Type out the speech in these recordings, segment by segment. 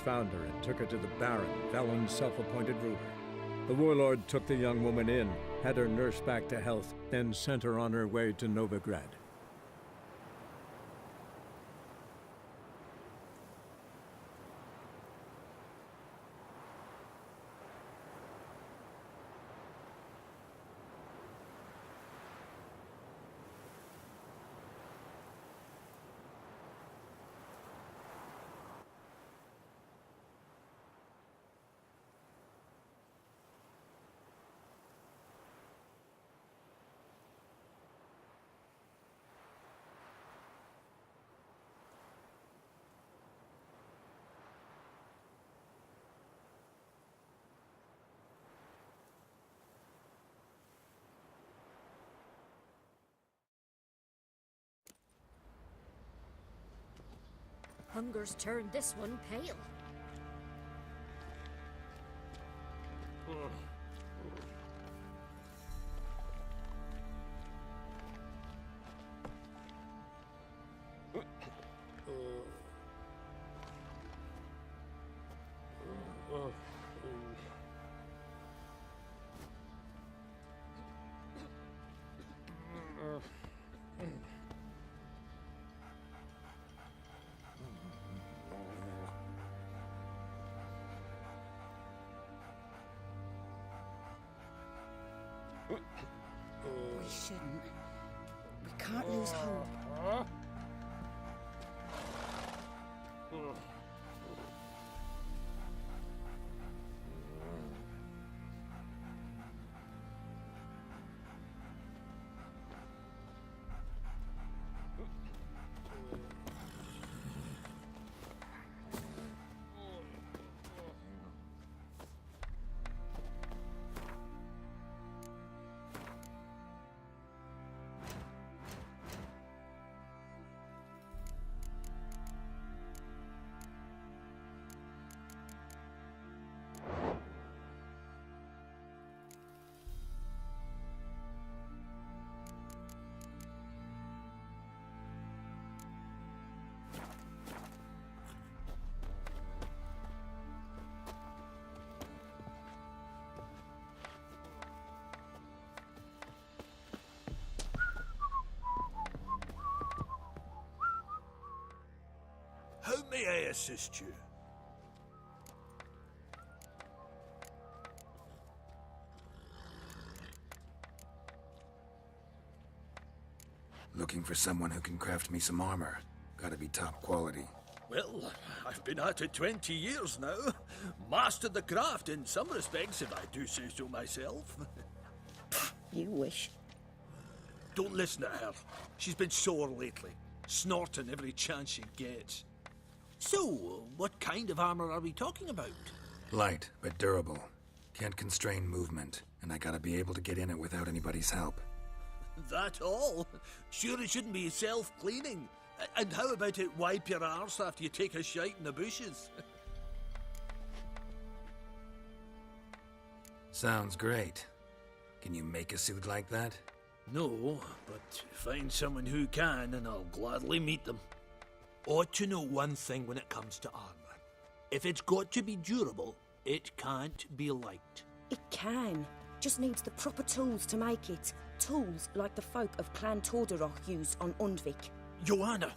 found her and took her to the Baron, Valen's self-appointed ruler. The warlord took the young woman in, had her nursed back to health, then sent her on her way to Novigrad. Hunger's turned this one pale. We shouldn't. We can't lose hope. How may I assist you? Looking for someone who can craft me some armor. Gotta be top quality. Well, I've been at it 20 years now. Mastered the craft in some respects, if I do say so myself. You wish. Don't listen to her. She's been sore lately, snorting every chance she gets. So, what kind of armor are we talking about? Light, but durable. Can't constrain movement, and I gotta be able to get in it without anybody's help. That all? Sure it shouldn't be self-cleaning. And how about it wipe your arse after you take a shite in the bushes? Sounds great. Can you make a suit like that? No, but find someone who can and I'll gladly meet them. Ought to know one thing when it comes to armor. If it's got to be durable, it can't be light. It can. Just needs the proper tools to make it. Tools like the folk of Clan Tordarroch used on Undvik. Joanna,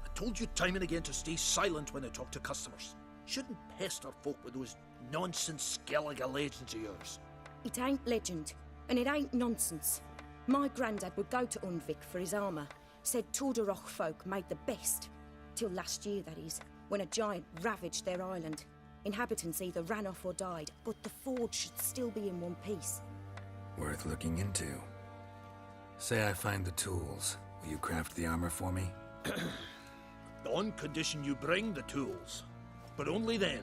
I told you time and again to stay silent when I talk to customers. Shouldn't pester folk with those nonsense Skellige legends of yours. It ain't legend, and it ain't nonsense. My granddad would go to Undvik for his armour. Said Tordarroch folk made the best. Till last year, that is, when a giant ravaged their island. Inhabitants either ran off or died, but the forge should still be in one piece. Worth looking into. Say I find the tools. Will you craft the armor for me? On condition you bring the tools. But only then.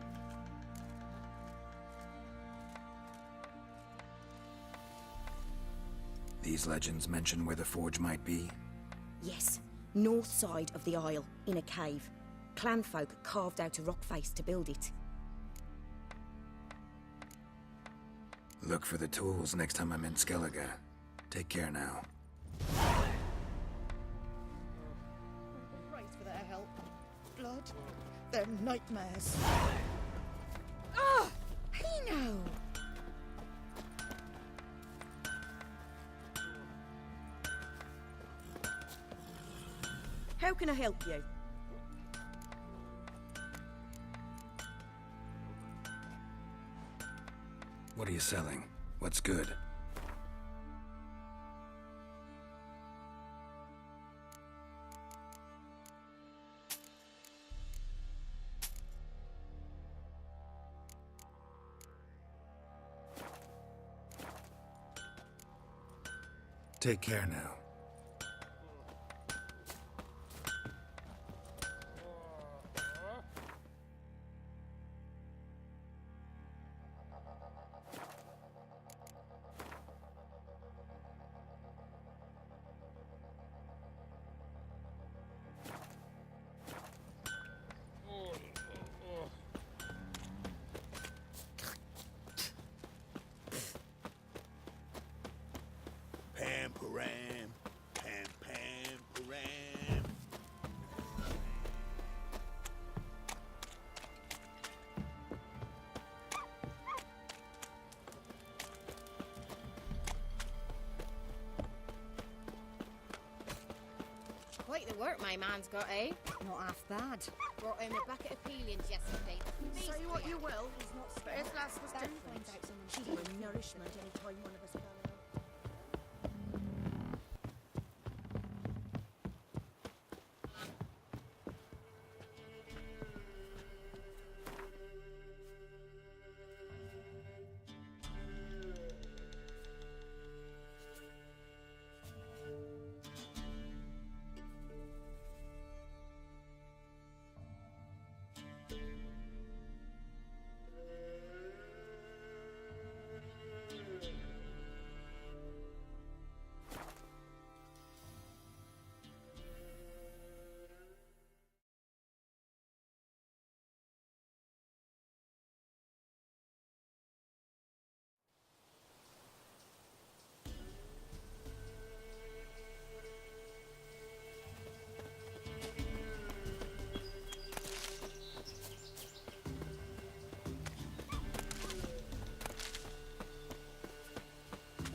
These legends mention where the forge might be? Yes, north side of the isle, in a cave. Clanfolk carved out a rock face to build it. Look for the tools next time I'm in Skellige. Take care now. Praise for their help. Blood, they're nightmares. How can I help you? What are you selling? What's good? Take care now. Pam-param, pam-pam-param. Quite the work my man's got, eh? Not half bad. Brought home a bucket of peelings yesterday. Say what you will, he's not But his lass was Don't different. find out someone she's for nourishment any time one of us fell out.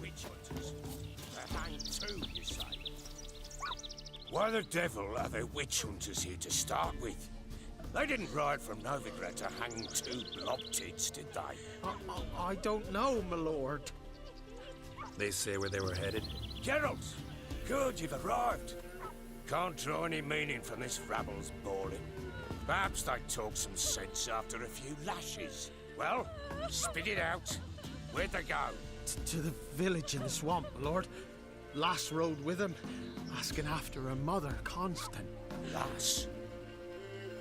Witch hunters. They're hanged too, you say? Why the devil are there witch hunters here to start with? They didn't ride from Novigrad to hang two blob-tits, did they? I don't know, my lord. They say where they were headed? Geralt! Good, you've arrived. Can't draw any meaning from this rabble's bawling. Perhaps they talk some sense after a few lashes. Well, spit it out. Where'd they go? To the village in the swamp, my lord. Lass rode with him, asking after her mother, Constant. Lass.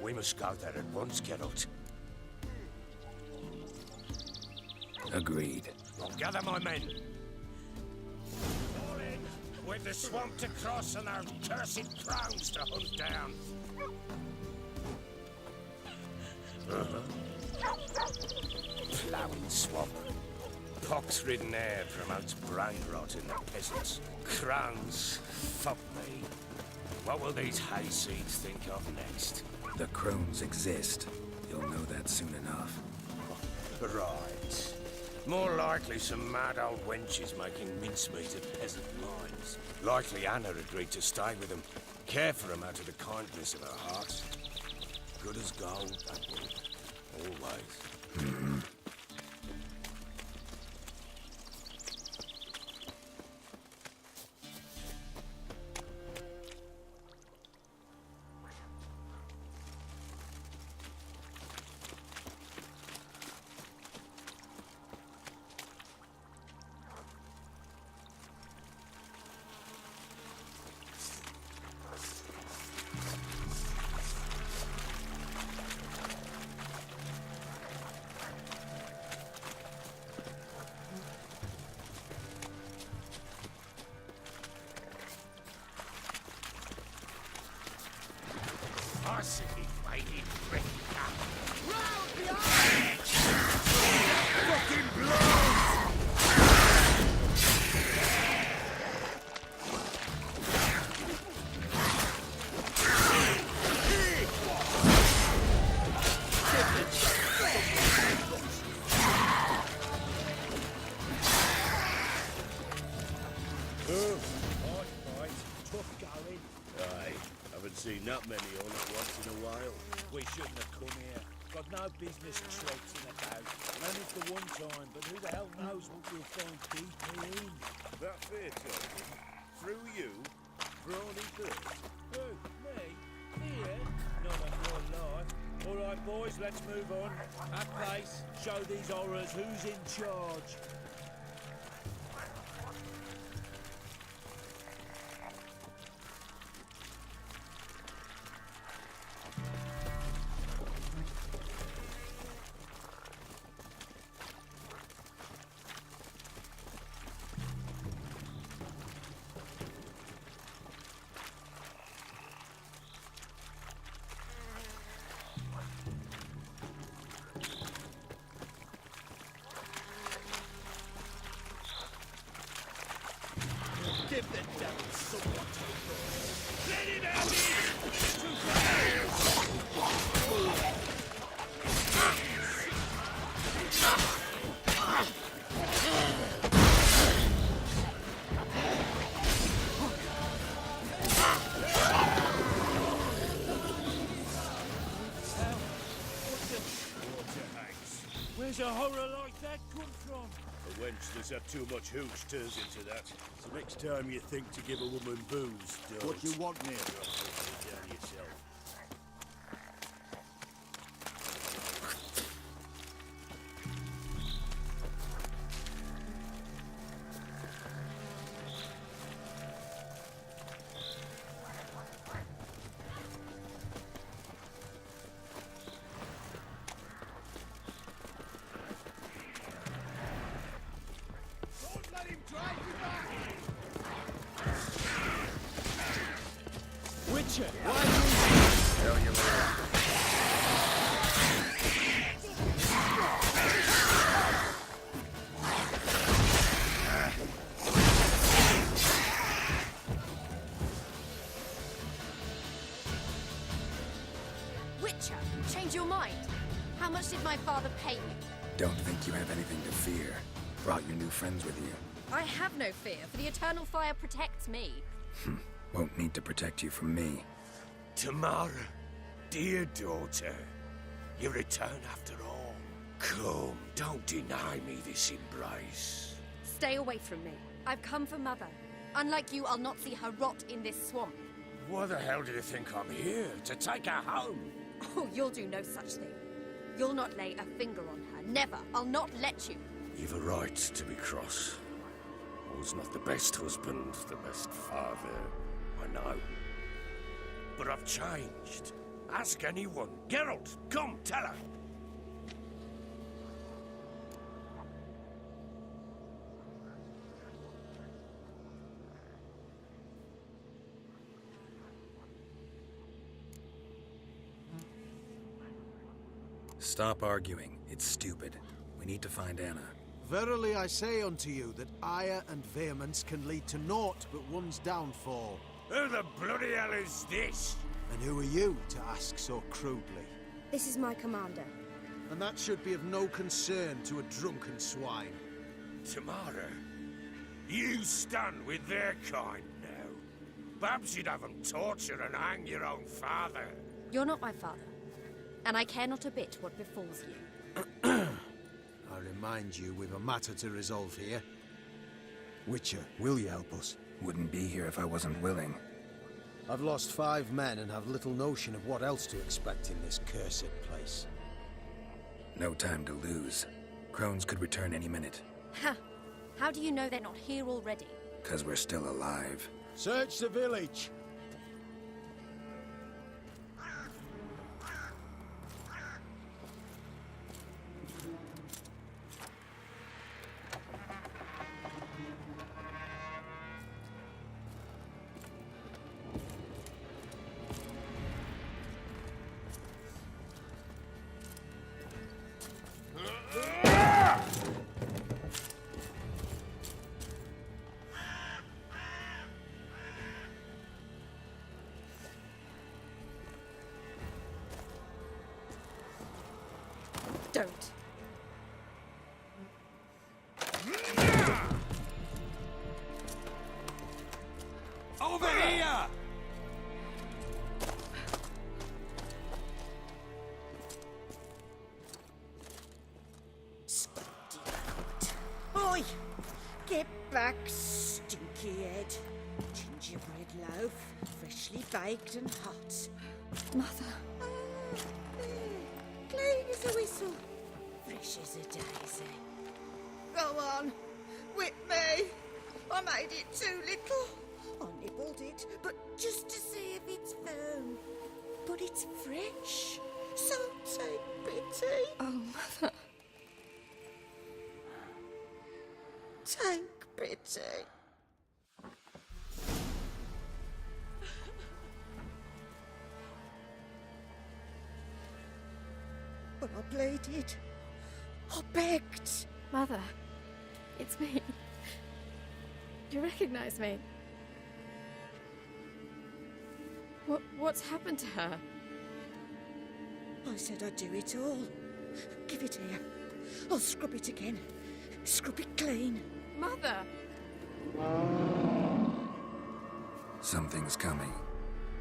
We must go there at once, Geralt. Agreed. Gather my men. All in, with the swamp to cross and our cursed crowns to hunt down. Ploughing swamp. Pox-ridden air promotes brain rot in the peasants. Crowns, fuck me. What will these hayseeds think of next? The crones exist. You'll know that soon enough. Right. More likely some mad old wenches making mincemeat of peasant minds. Likely Anna agreed to stay with them, care for them out of the kindness of her heart. Good as gold, that woman. Always. Not many all at once in a while. We shouldn't have come here. Got no business trotting about. Only for one time, but who the hell knows what we'll find deeper in. That fair talking. Through you, brawny first. Who? Me? Here? Not on your life. All right, boys, let's move on. At pace. Show these horrors who's in charge. Give the devil somewhat to do. Let him have it! Too Where's a horror like that come from? A wench that's had too much hooch turns into that. So next time you think to give a woman booze, don't. What you want, mate? Down yourself. Witcher! Hell you will. Witcher, change your mind. How much did my father pay you? Don't think you have anything to fear. Brought your new friends with you. I have no fear, for the eternal fire protects me. Won't need to protect you from me. Tamara, dear daughter, you return after all. Come, don't deny me this embrace. Stay away from me. I've come for Mother. Unlike you, I'll not see her rot in this swamp. Why the hell do you think I'm here? To take her home? Oh, you'll do no such thing. You'll not lay a finger on her. Never. I'll not let you. You've a right to be cross. I was not the best husband, the best father, I know. But I've changed. Ask anyone. Geralt, come, tell her. Stop arguing. It's stupid. We need to find Anna. Verily I say unto you that ire and vehemence can lead to naught but one's downfall. Who the bloody hell is this? And who are you to ask so crudely? This is my commander. And that should be of no concern to a drunken swine. Tamara, you stand with their kind now. Perhaps you'd have them torture and hang your own father. You're not my father. And I care not a bit what befalls you. I remind you we've a matter to resolve here. Witcher, will you help us? Wouldn't be here if I wasn't willing. I've lost 5 men and have little notion of what else to expect in this cursed place. No time to lose. Crones could return any minute. Ha! How do you know they're not here already? 'Cause we're still alive. Search the village! Don't. Over here! Oi! Get back, stinky head. Gingerbread loaf, freshly baked and hot. Mother. Clean as a whistle, fresh as a daisy. Go on, whip me. I made it too little. I nibbled it, but just to see if it's firm. But it's fresh, so take pity. Oh, Mother. Take pity. But I pleaded. I begged. Mother, it's me. Do you recognize me? What's happened to her? I said I'd do it all. Give it here. I'll scrub it again. Scrub it clean. Mother! Something's coming.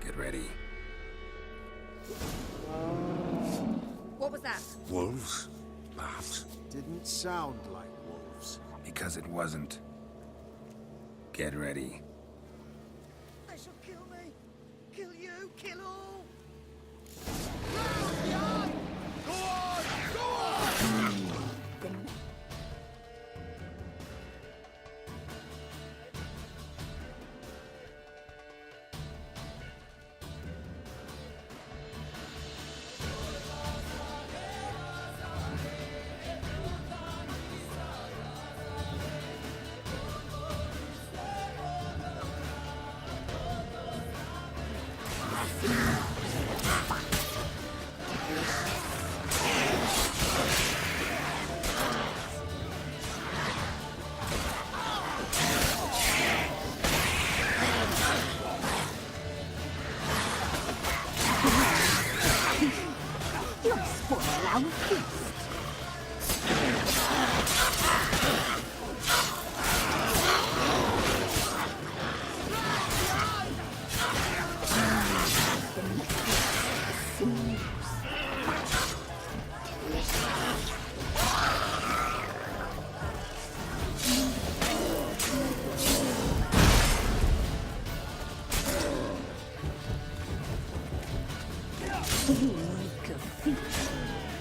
Get ready. What was that? Wolves? Perhaps. Didn't sound like wolves. Because it wasn't. Get ready. They shall kill me. Kill you. Kill all.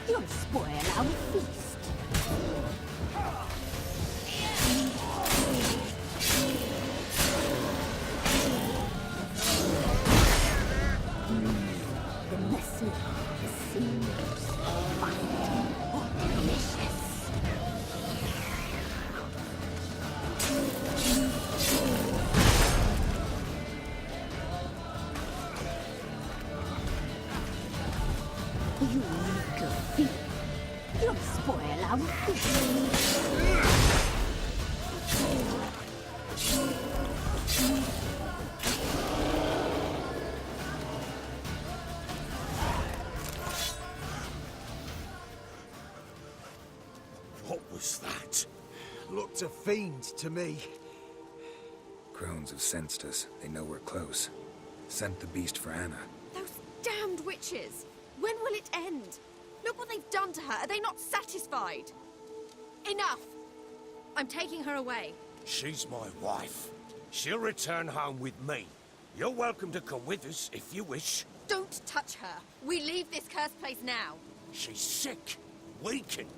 You'll spoil our feast. The messy seems fine, delicious. You make a feast. You'll spoil our feast. What was that? Looked a fiend to me. Crones have sensed us. They know we're close. Sent the beast for Anna. Those damned witches! When will it end? Look what they've done to her. Are they not satisfied? Enough! I'm taking her away. She's my wife. She'll return home with me. You're welcome to come with us if you wish. Don't touch her. We leave this cursed place now. She's sick, weakened.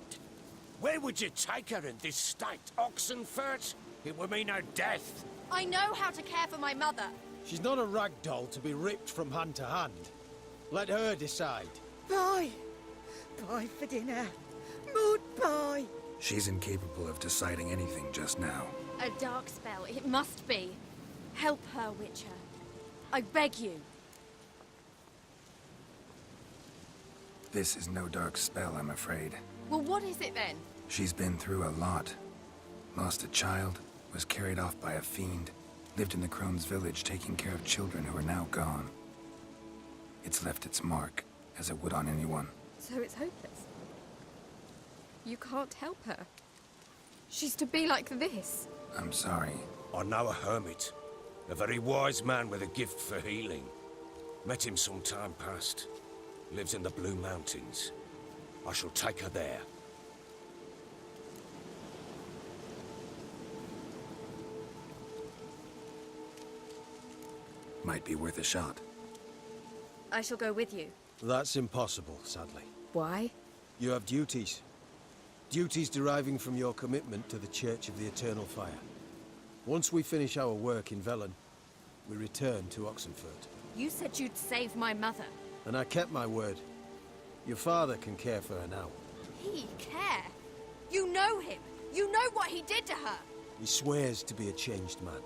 Where would you take her in this state? Oxenfurt? It would mean her death. I know how to care for my mother. She's not a rag doll to be ripped from hand to hand. Let her decide. Pie. Pie for dinner. Mood pie. She's incapable of deciding anything just now. A dark spell. It must be. Help her, Witcher. I beg you. This is no dark spell, I'm afraid. Well, what is it then? She's been through a lot. Lost a child, was carried off by a fiend, lived in the Crone's village taking care of children who are now gone. It's left its mark, as it would on anyone. So it's hopeless. You can't help her. She's to be like this. I'm sorry. I know a hermit. A very wise man with a gift for healing. Met him some time past. Lives in the Blue Mountains. I shall take her there. Might be worth a shot. I shall go with you. That's impossible, sadly. Why? You have duties. Duties deriving from your commitment to the Church of the Eternal Fire. Once we finish our work in Velen, we return to Oxenfurt. You said you'd save my mother. And I kept my word. Your father can care for her now. He care? You know him. You know what he did to her. He swears to be a changed man.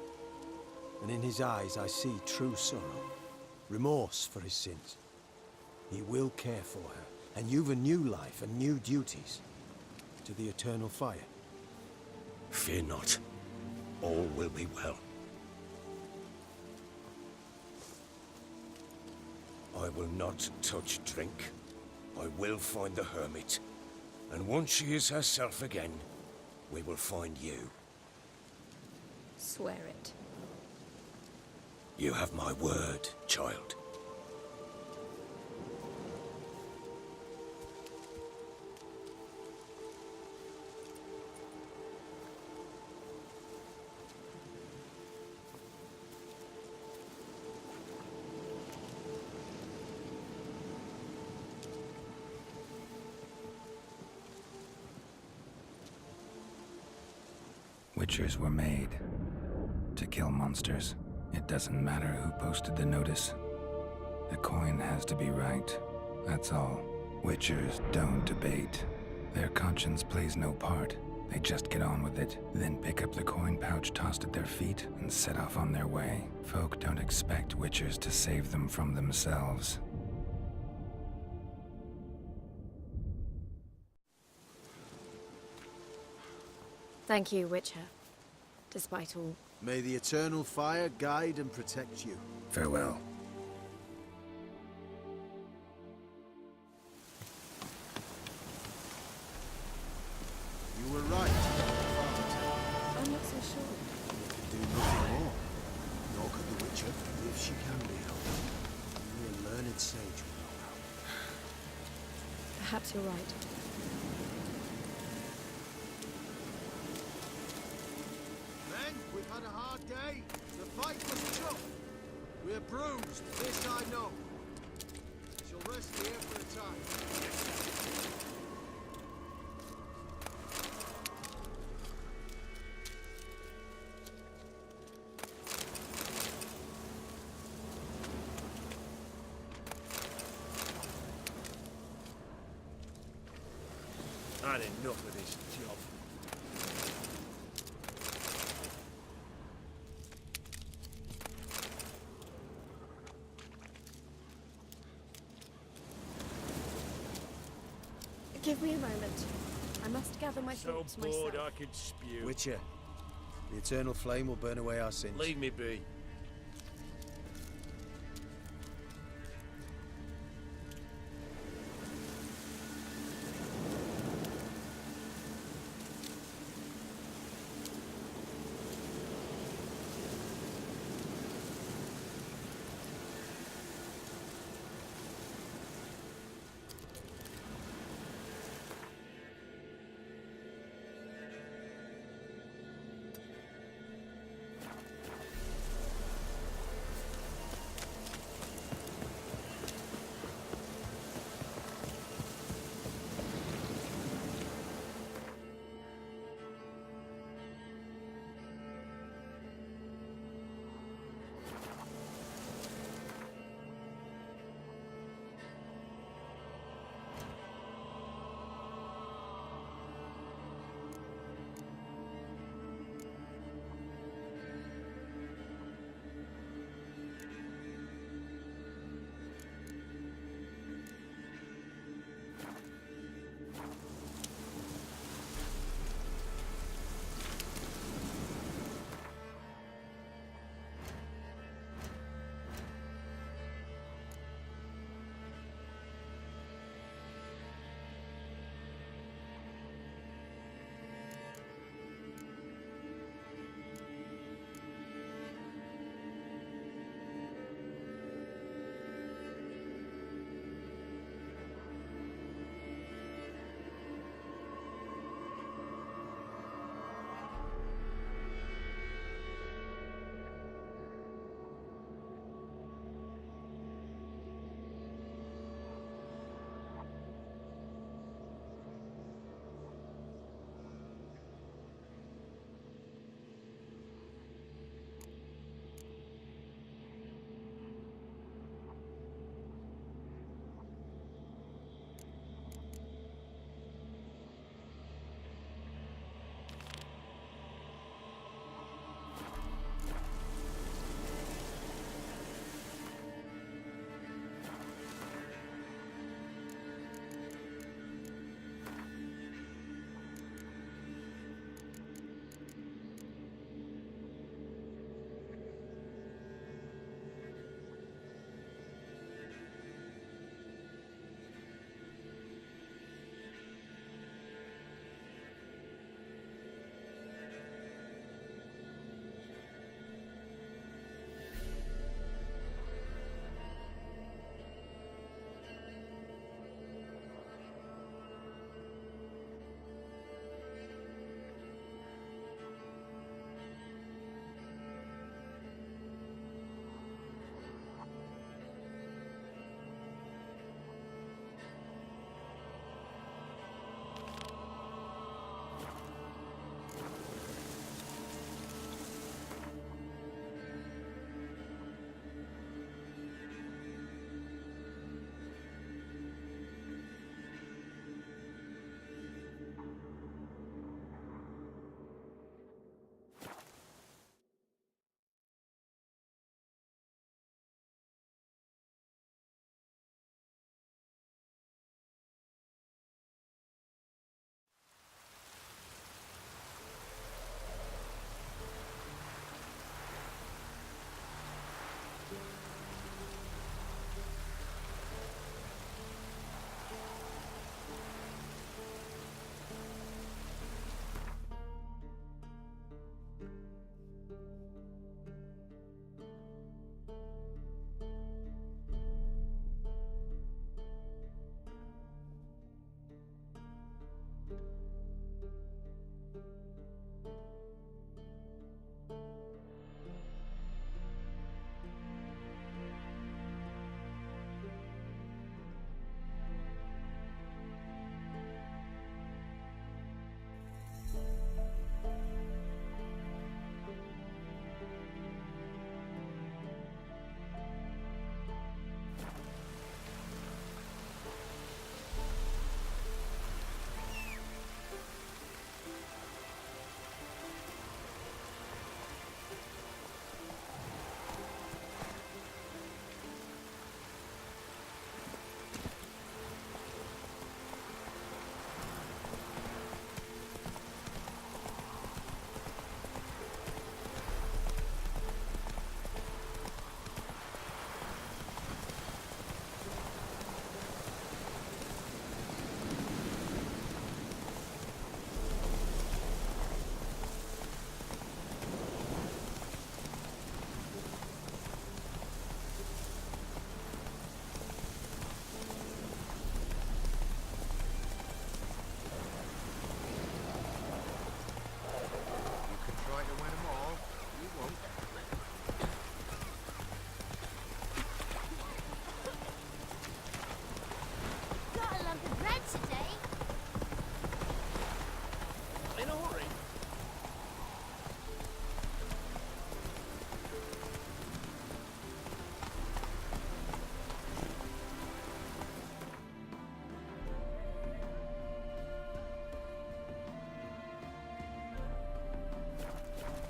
And in his eyes I see true sorrow. Remorse for his sins. He will care for her. And you've a new life and new duties. To the Eternal Fire. Fear not. All will be well. I will not touch drink. I will find the hermit. And once she is herself again, we will find you. Swear it. You have my word, child. Witchers were made to kill monsters. It doesn't matter who posted the notice. The coin has to be right. That's all. Witchers don't debate. Their conscience plays no part. They just get on with it, then pick up the coin pouch tossed at their feet and set off on their way. Folk don't expect witchers to save them from themselves. Thank you, Witcher. Despite all. May the Eternal Fire guide and protect you. Farewell. You were right. I'm not so sure. Do nothing more. Nor could the Witcher, if she can be helped. Only a learned sage will know how. Perhaps you're right. Men, we've had a hard day. The fight was tough. We're bruised, this I know. Shall rest here for a time. Had enough of this job. Give me a moment. I must gather my So thoughts bored myself. I could spew. Witcher, the Eternal Flame will burn away our sins. Leave me be.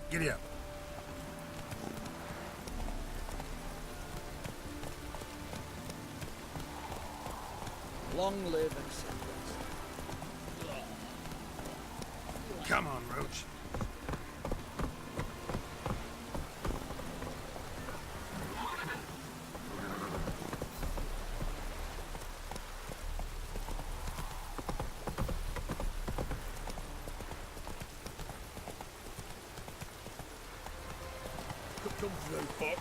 Giddy up. Long live and semblance. Come on, Roach. Come through, Bob.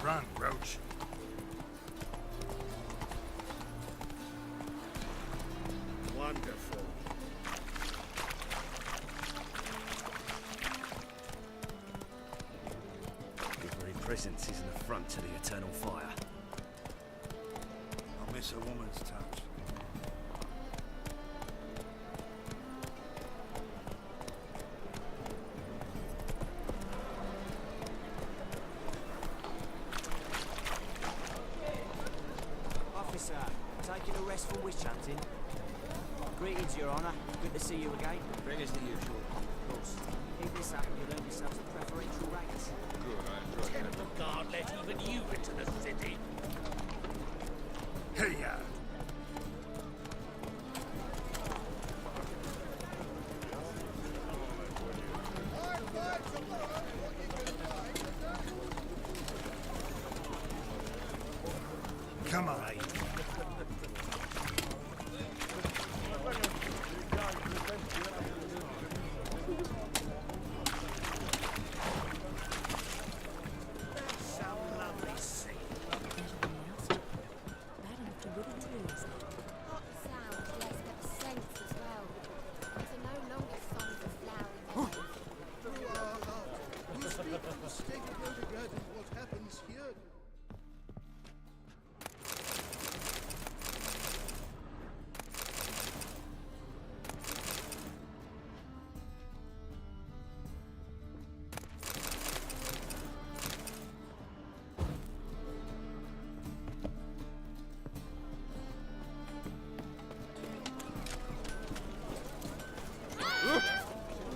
Run, Roach. Wonderful. Your very presence is an affront to the eternal fire. I miss a woman's touch. Officer, taking a rest from witch hunting. Greetings, Your Honour. Good to see you again. Bring us the usual. Of course. Keep this up and you'll earn yourselves a preferential rate. Temple Guard let even you into the city. Hey, ya! Come on.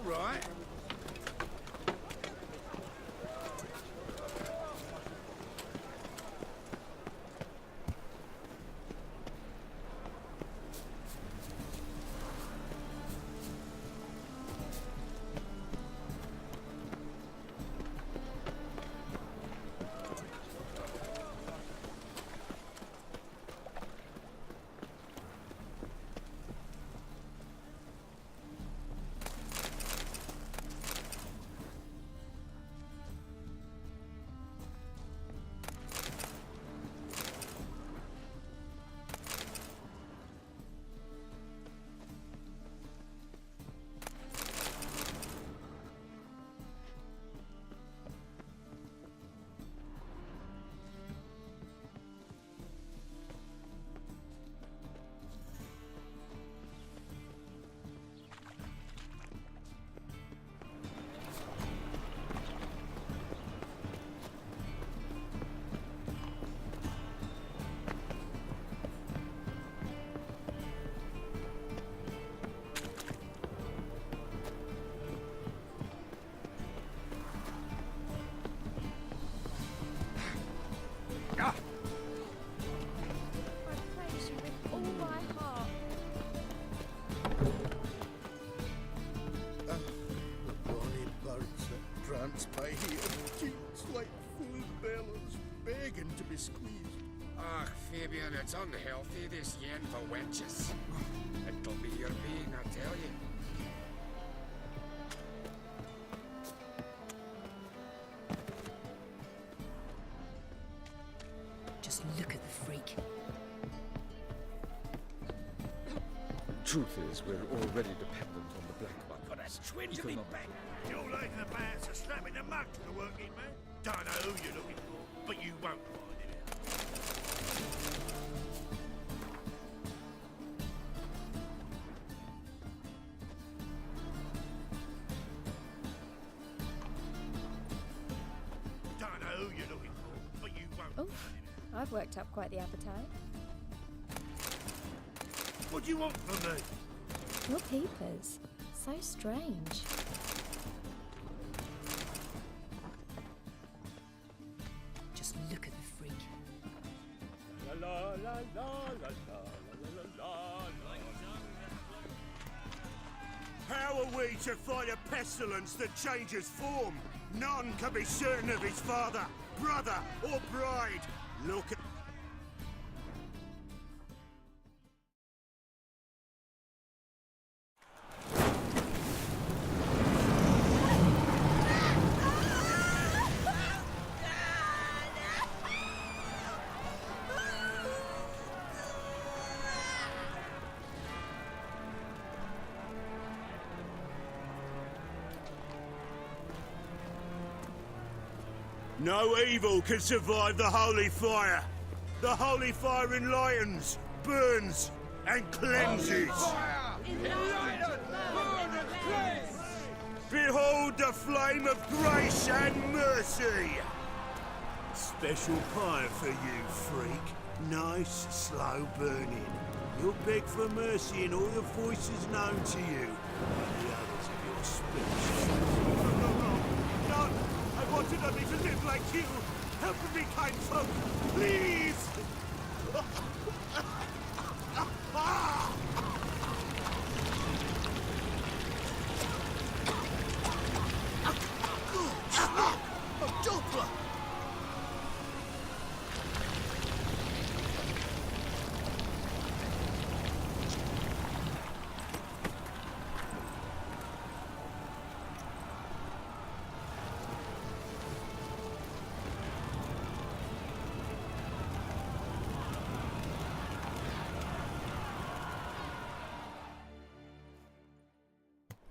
Right. It's by here, teats like full bellows, begging to be squeezed. Ach, Fabian, it's unhealthy, this yen for wenches. It'll be your being, I tell you. Just look at the freak. Truth is, we're already dependent on the black market. For that swindly bank. You're like the man to slapping the mug to the working man. Don't know who you're looking for, but you won't find it. Don't know who you're looking for, but you won't Oh, find it. I've worked up quite the appetite. What do you want from me? Your peepers. So strange. Just look at the freak. La la la la la la la la. How are we to fight a pestilence that changes form? None can be certain of his father, brother, or bride. Look at... No evil can survive the holy fire. The holy fire enlightens, burns, and cleanses. Behold the flame of grace and mercy. Special pyre for you, freak. Nice, slow burning. You'll beg for mercy in all the voices known to you, and the others of your species. No! I wanted only to live like you. Help me, kind folk, please! A Doppler!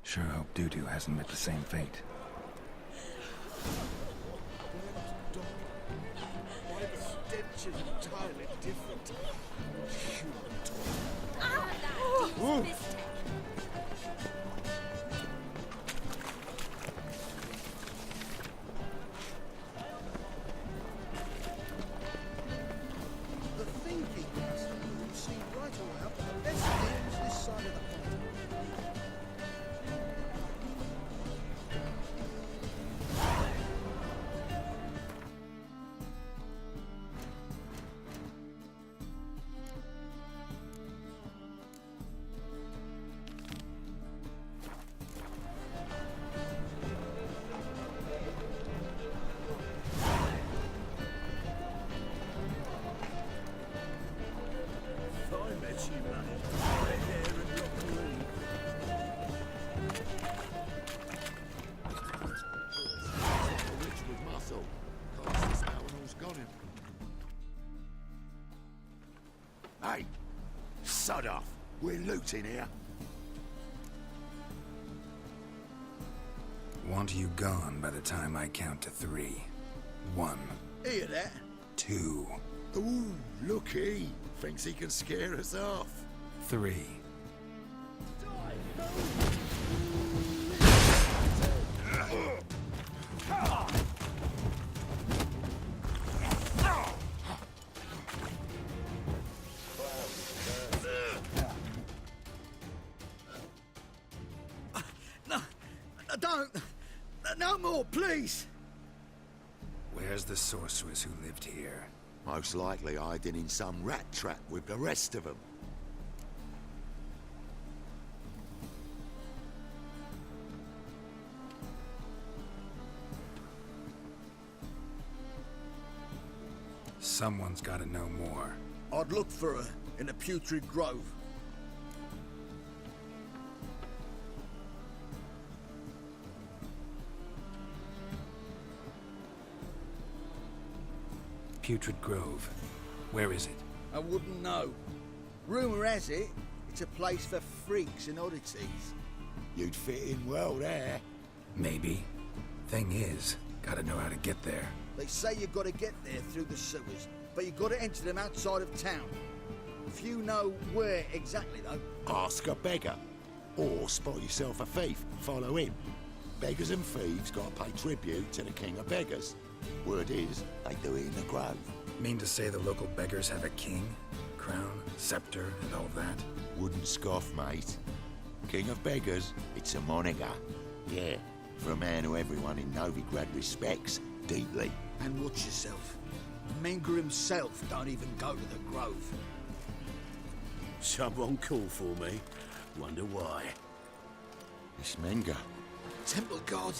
Sure hope Doo-Doo hasn't met the same fate. Why the stench is entirely different. Human The thinking is, you see right away up the best things this side of the pond. Hey, sod off. We're looting here. Want you gone by the time I count to 3. 1. Hear that? 2. Ooh, looky. Thinks he can scare us off. 3. Don't! No more, please! Where's the sorceress who lived here? Most likely hiding in some rat trap with the rest of them. Someone's gotta know more. I'd look for her in the Putrid Grove. Putrid Grove. Where is it? I wouldn't know. Rumour has it, it's a place for freaks and oddities. You'd fit in well there. Maybe. Thing is, gotta know how to get there. They say you've got to get there through the sewers, but you've got to enter them outside of town. If you know where exactly, though... Ask a beggar. Or spot yourself a thief, follow him. Beggars and thieves gotta pay tribute to the king of beggars. Word is, they do it in the grove. Mean to say the local beggars have a king, crown, scepter, and all that? Wouldn't scoff, mate. King of beggars, it's a moniker. Yeah, for a man who everyone in Novigrad respects deeply. And watch yourself. Menger himself don't even go to the grove. Someone called for me. Wonder why. It's Menger. Temple God.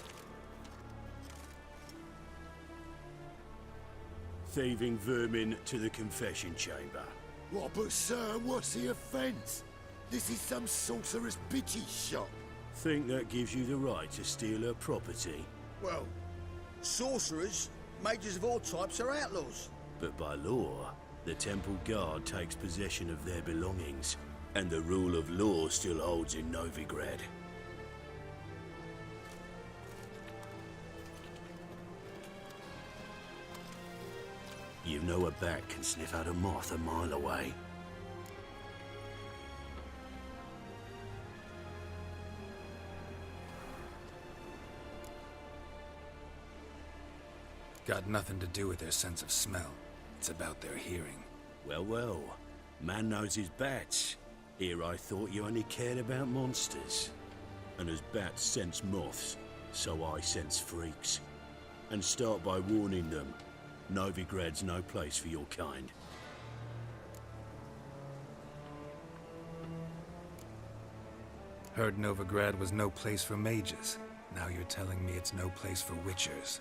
Thieving vermin to the confession chamber. What, but sir, what's the offence? This is some sorcerer's bitchy shop. Think that gives you the right to steal her property? Well, sorcerers, mages of all types are outlaws. But by law, the temple guard takes possession of their belongings, and the rule of law still holds in Novigrad. You know a bat can sniff out a moth a mile away. Got nothing to do with their sense of smell. It's about their hearing. Well, well. Man knows his bats. Here I thought you only cared about monsters. And as bats sense moths, so I sense freaks. And start by warning them. Novigrad's no place for your kind. Heard Novigrad was no place for mages. Now you're telling me it's no place for witchers.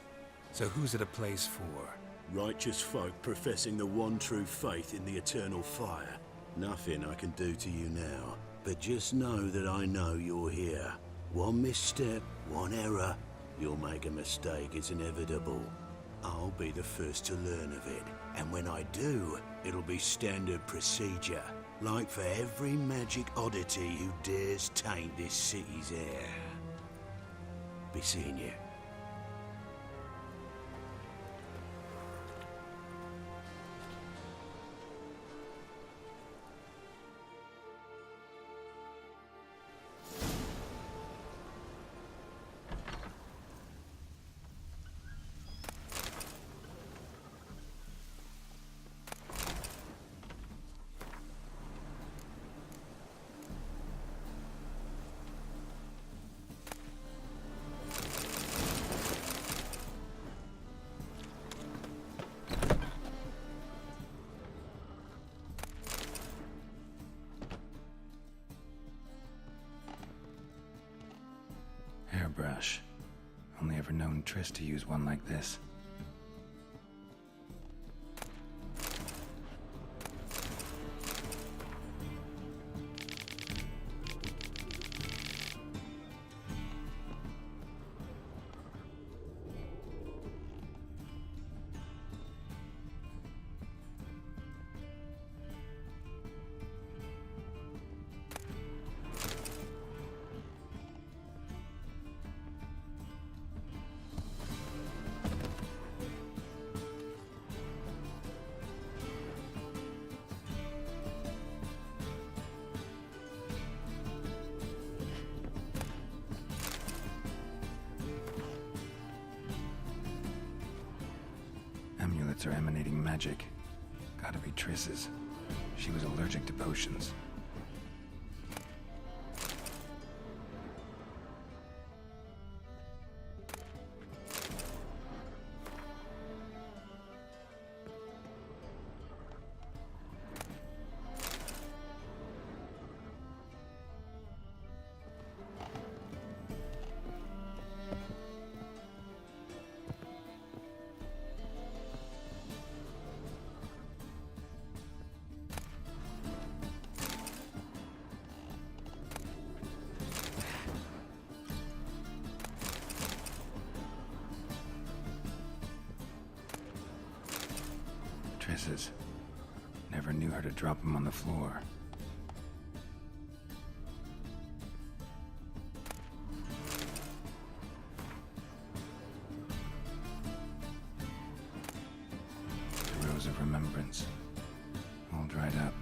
So who's it a place for? Righteous folk professing the one true faith in the eternal fire. Nothing I can do to you now, but just know that I know you're here. One misstep, one error, you'll make a mistake, it's inevitable. I'll be the first to learn of it, and when I do, it'll be standard procedure, like for every magic oddity who dares taint this city's air. Be seeing you. Hairbrush. Only ever known Triss to use one like this. Amulets are emanating magic. Gotta be Triss's. She was allergic to potions. mattresses. Never knew her to drop them on the floor. The rose of remembrance, all dried up.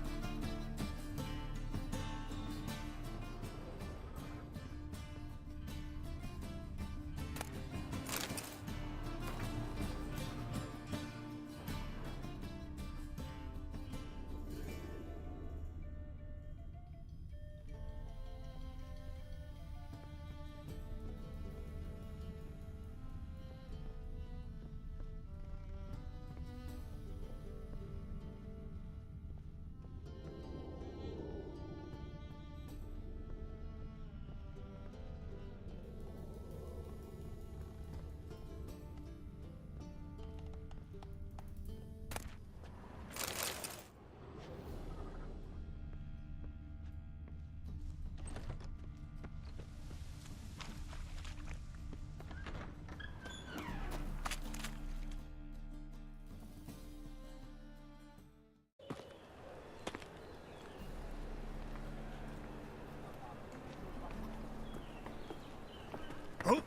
Oh,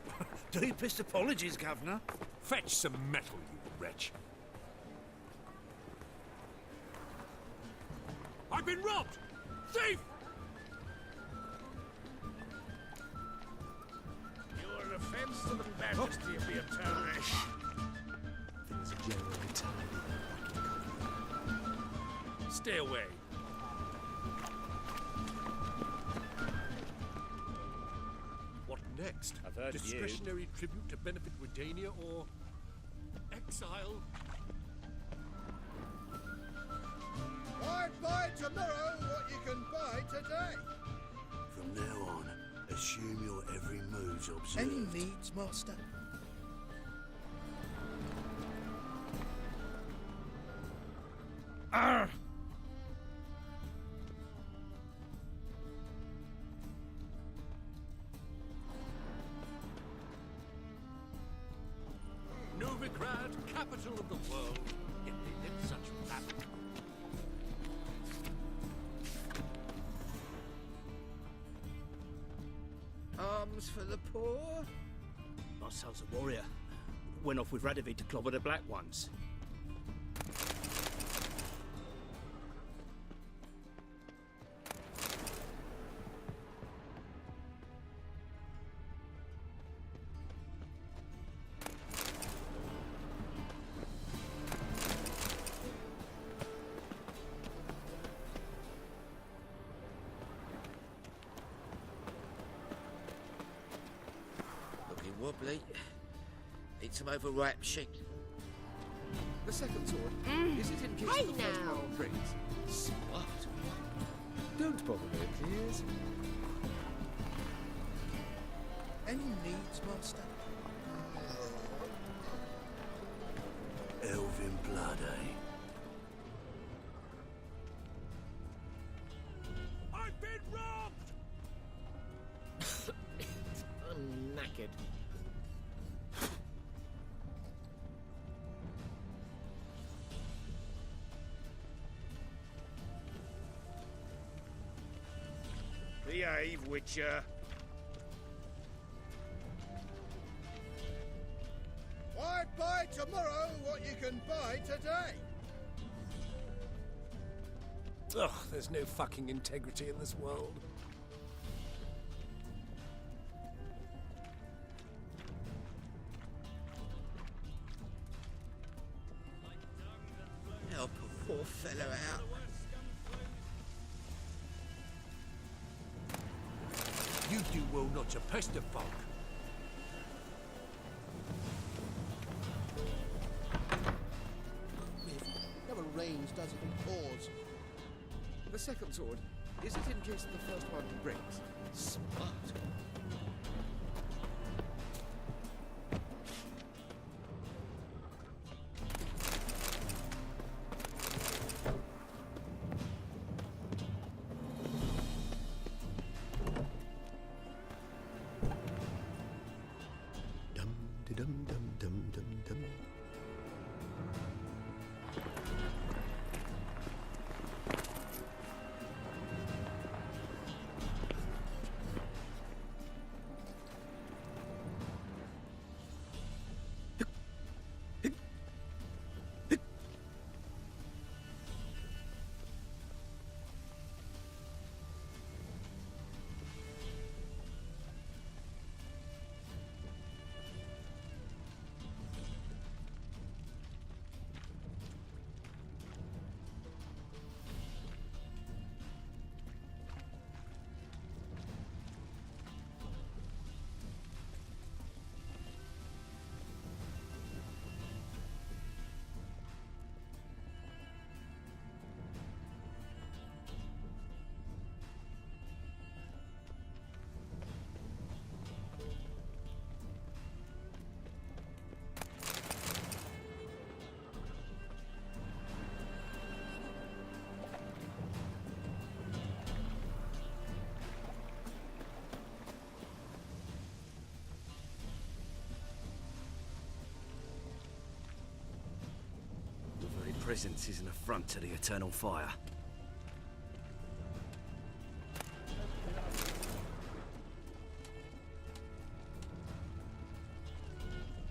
deepest apologies, Governor. Fetch some metal, you wretch. I've been robbed! Thief! You're an offence to the majesty of the eternal. Things are generally tidy. Stay away. What next? I've heard of you. Discretionary tribute to benefit Redania or exile? Buy tomorrow what you can buy today. From now on, assume your every move's observed. Any needs, Master? Novigrad, capital of the world. Yet they live such rapid. Arms for the poor? Marcel's a warrior. Went off with Radovid to clobber the Black Ones. Looking wobbly. Need some overripe shink. The second sword, is it in case Hey the first now. one breaks? Smart. Don't bother me, please. Any needs, Master? Elven blood, eh? I've been robbed! I'm knackered. Behave, Witcher. Why buy tomorrow what you can buy today? Ugh, there's no fucking integrity in this world. Help a poor fellow out. You do well not to pester folk. Never range does it in pause. The second sword, is it in case the first one breaks? Smart. Dum dum dum dum dum dum. presence is an affront to the eternal fire.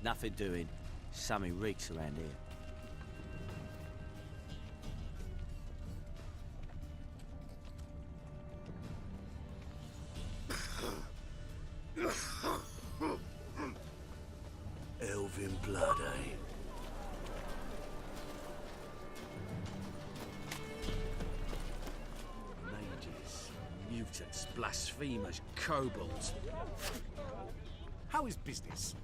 Nothing doing. Something reeks around here. Elven blood, eh? Mages, mutants, blasphemers, kobolds. How is business?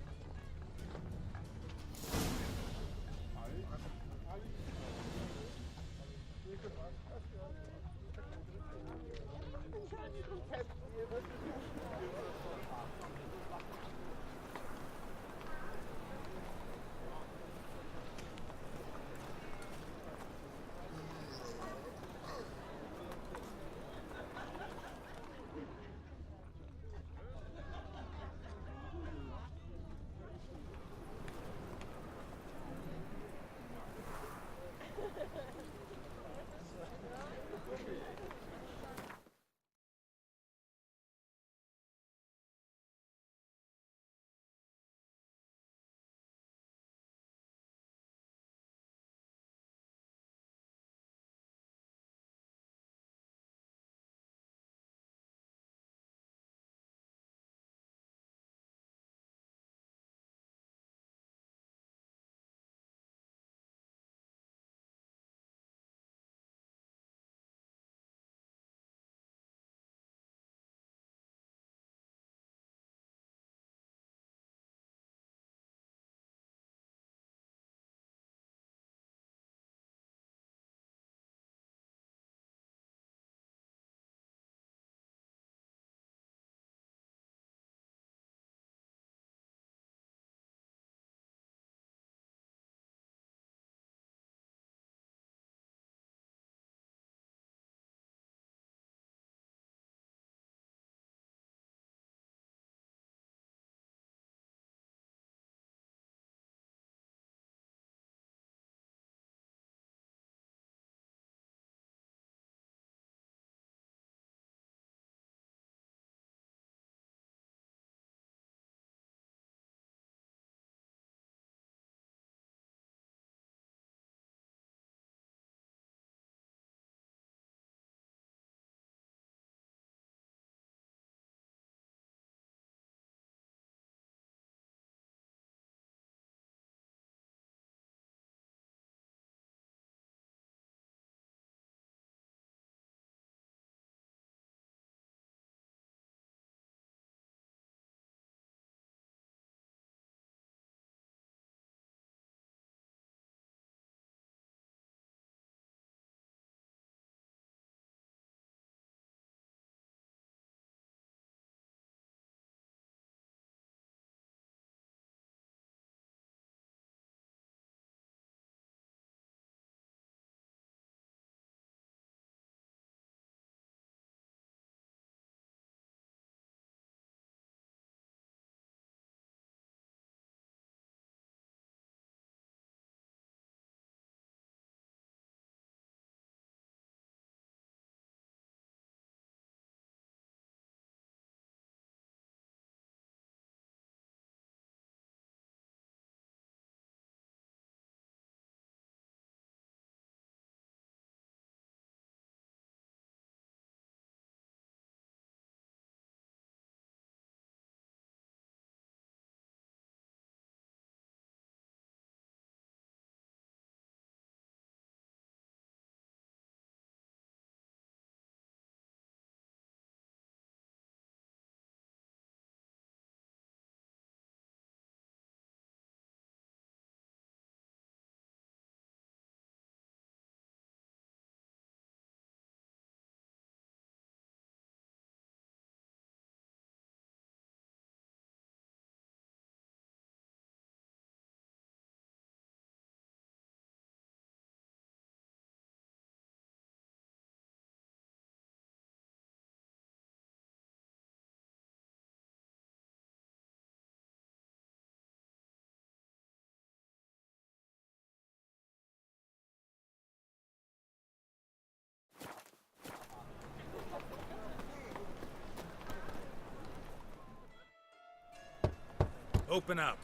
Open up.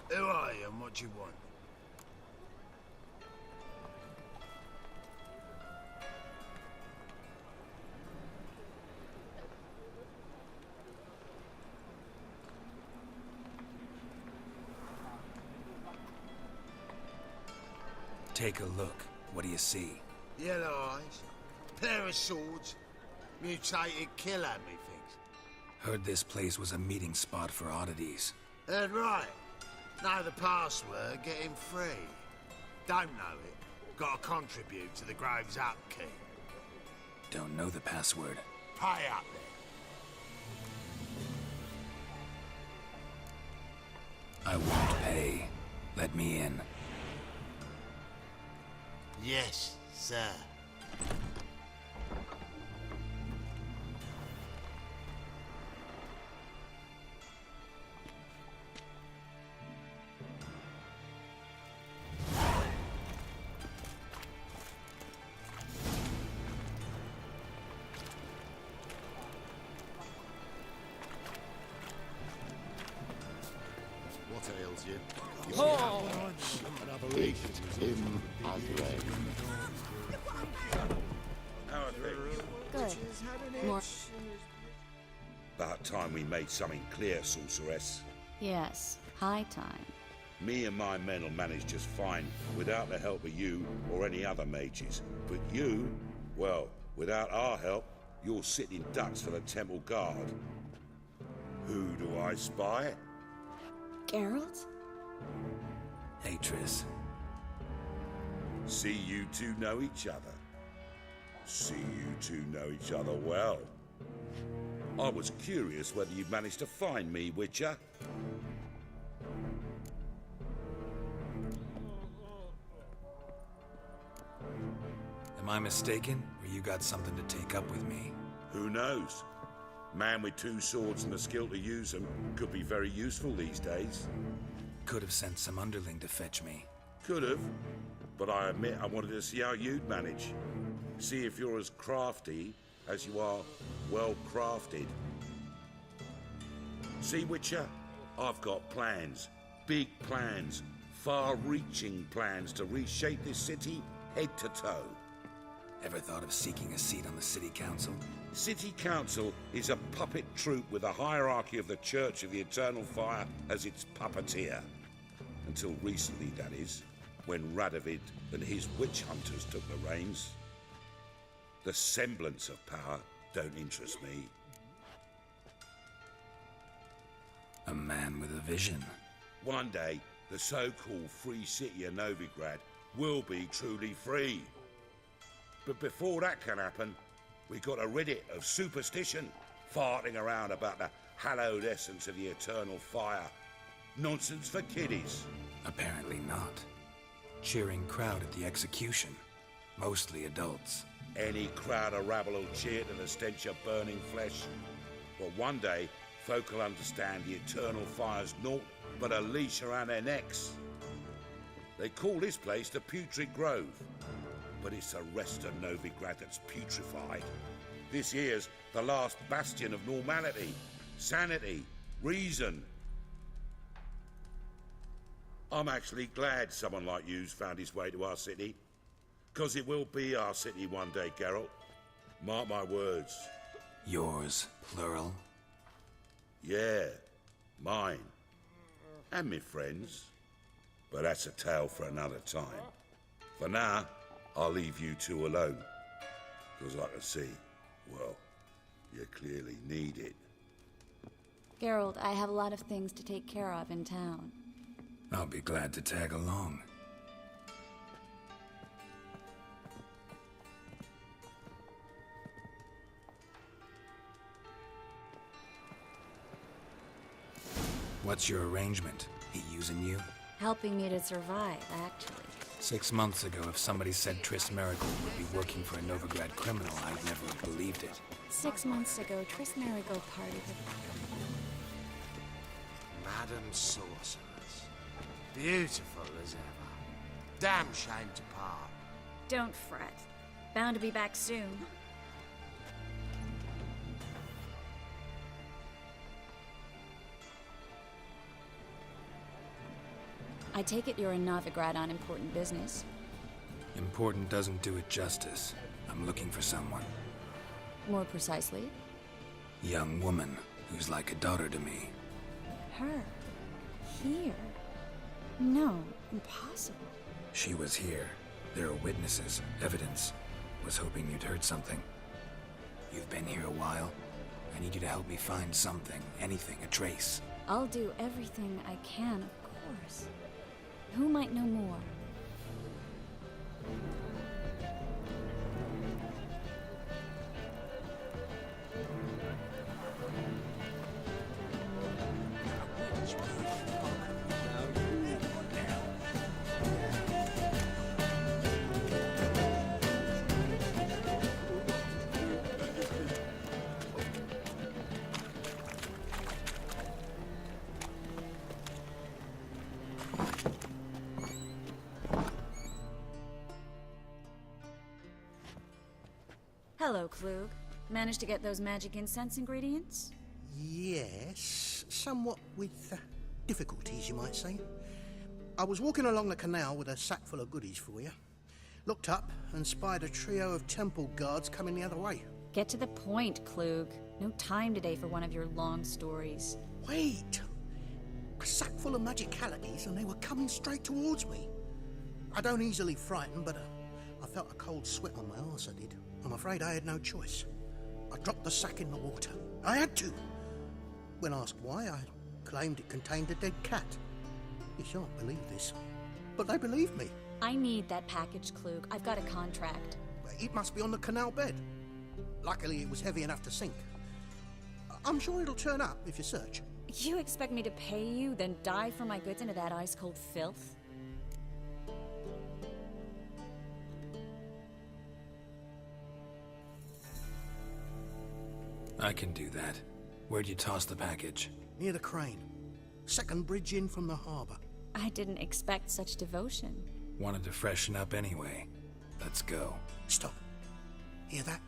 Who are you and what do you want? Take a look. What do you see? Yellow eyes, pair of swords, mutated killer, methinks. Heard this place was a meeting spot for oddities. Heard right. Know the password, get him free. Don't know it, gotta contribute to the Grove's upkeep. Don't know the password. Pay up then. I won't pay. Let me in. Yes, sir. What ails you? Oh! Take him away. How are things? Good. More. About time we made something clear, sorceress. Yes, high time. Me and my men will manage just fine without the help of you or any other mages. But you, well, without our help, you're sitting ducks for the temple guard. Who do I spy? Geralt? Hey, Triss. See you two know each other. See you two know each other well. I was curious whether you'd managed to find me, Witcher. Am I mistaken, or you got something to take up with me? Who knows? Man with two swords and the skill to use them could be very useful these days. Could have sent some underling to fetch me. Could have, but I admit I wanted to see how you'd manage. See if you're as crafty as you are well crafted. See, Witcher, I've got plans. Big plans. Far-reaching plans to reshape this city head to toe. Ever thought of seeking a seat on the city council? City Council is a puppet troupe with a hierarchy of the Church of the Eternal Fire as its puppeteer. Until recently, that is, when Radovid and his witch hunters took the reins. The semblance of power don't interest me. A man with a vision. One day, the so-called free city of Novigrad will be truly free. But before that can happen, we got rid it of superstition, farting around about the hallowed essence of the eternal fire. Nonsense for kiddies. Apparently not. Cheering crowd at the execution. Mostly adults. Any crowd of rabble will cheer to the stench of burning flesh. But one day, folk will understand the eternal fire's naught but a leash around their necks. They call this place the Putrid Grove. But it's the rest of Novigrad that's putrefied. This here's the last bastion of normality, sanity, reason. I'm actually glad someone like you's found his way to our city. 'Cause it will be our city one day, Geralt. Mark my words. Yours, plural? Yeah, mine. And me friends. But that's a tale for another time. For now, I'll leave you two alone. 'Cause I can see, well, you clearly need it. Geralt, I have a lot of things to take care of in town. I'll be glad to tag along. What's your arrangement? He using you? Helping me to survive, actually. 6 months ago, if somebody said Triss Merigold would be working for a Novigrad criminal, I'd never have believed it. 6 months ago, Triss Merigold partied with... Madam Sorceress. Beautiful as ever. Damn shame to part. Don't fret. Bound to be back soon. I take it you're in Novigrad on important business. Important doesn't do it justice. I'm looking for someone. More precisely? Young woman who's like a daughter to me. Her? Here? No, impossible. She was here. There are witnesses, evidence. Was hoping you'd heard something. You've been here a while. I need you to help me find something, anything, a trace. I'll do everything I can, of course. Who might know more? Hello, Klug. Managed to get those magic incense ingredients? Yes, somewhat with difficulties, you might say. I was walking along the canal with a sack full of goodies for you. Looked up and spied a trio of temple guards coming the other way. Get to the point, Klug. No time today for one of your long stories. Wait! A sack full of magicalities and they were coming straight towards me. I don't easily frighten, but I felt a cold sweat on my arse, I did. I'm afraid I had no choice. I dropped the sack in the water. I had to. When asked why, I claimed it contained a dead cat. You shan't believe this, but they believed me. I need that package, Klug. I've got a contract. It must be on the canal bed. Luckily, it was heavy enough to sink. I'm sure it'll turn up if you search. You expect me to pay you, then dive for my goods into that ice-cold filth? I can do that. Where'd you toss the package? Near the crane. Second bridge in from the harbour. I didn't expect such devotion. Wanted to freshen up anyway. Let's go. Stop. Hear that?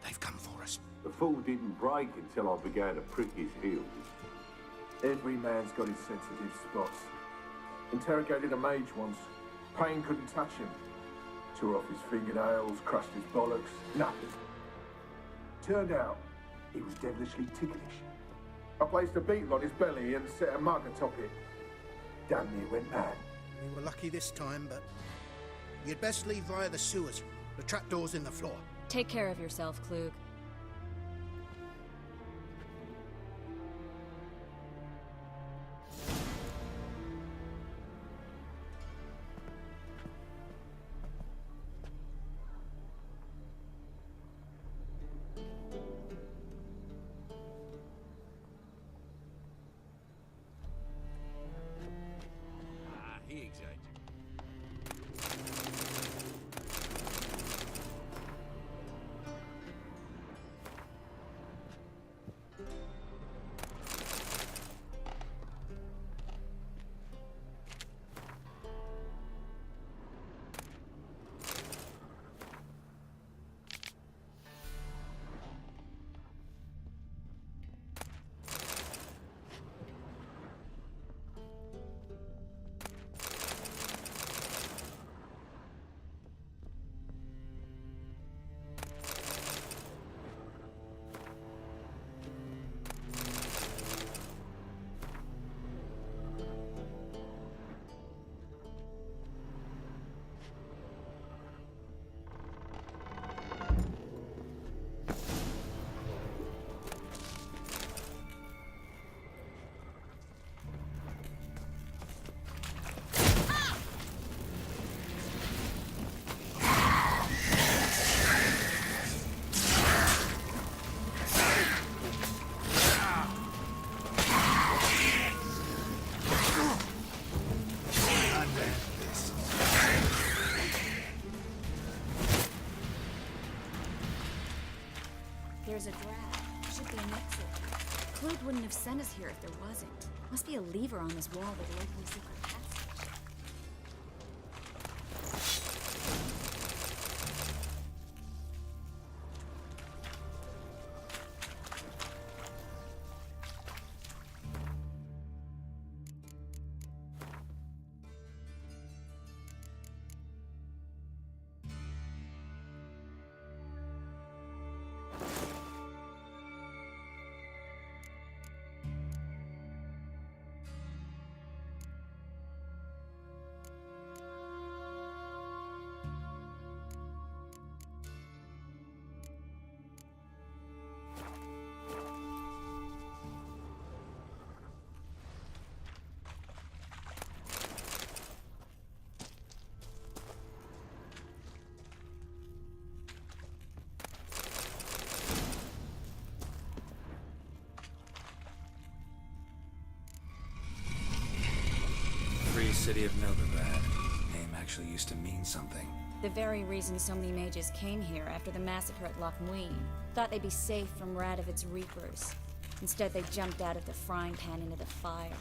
They've come for us. The fall didn't break until I began to prick his heels. Every man's got his sensitive spots. Interrogated a mage once. Pain couldn't touch him. Tore off his fingernails, crushed his bollocks. Nothing. Turned out, he was devilishly ticklish. I placed a beetle on his belly and set a mug atop it. Damn near went mad. We were lucky this time, but you'd best leave via the sewers. The trapdoor's in the floor. Take care of yourself, Klug. There's a drag. Should be an exit. Klug wouldn't have sent us here if there wasn't. Must be a lever on this wall that likely secret passage. city of Novigrad. Name actually used to mean something. The very reason so many mages came here after the massacre at Loch Muin. Thought they'd be safe from Radovic's reapers. Instead, they jumped out of the frying pan into the fire.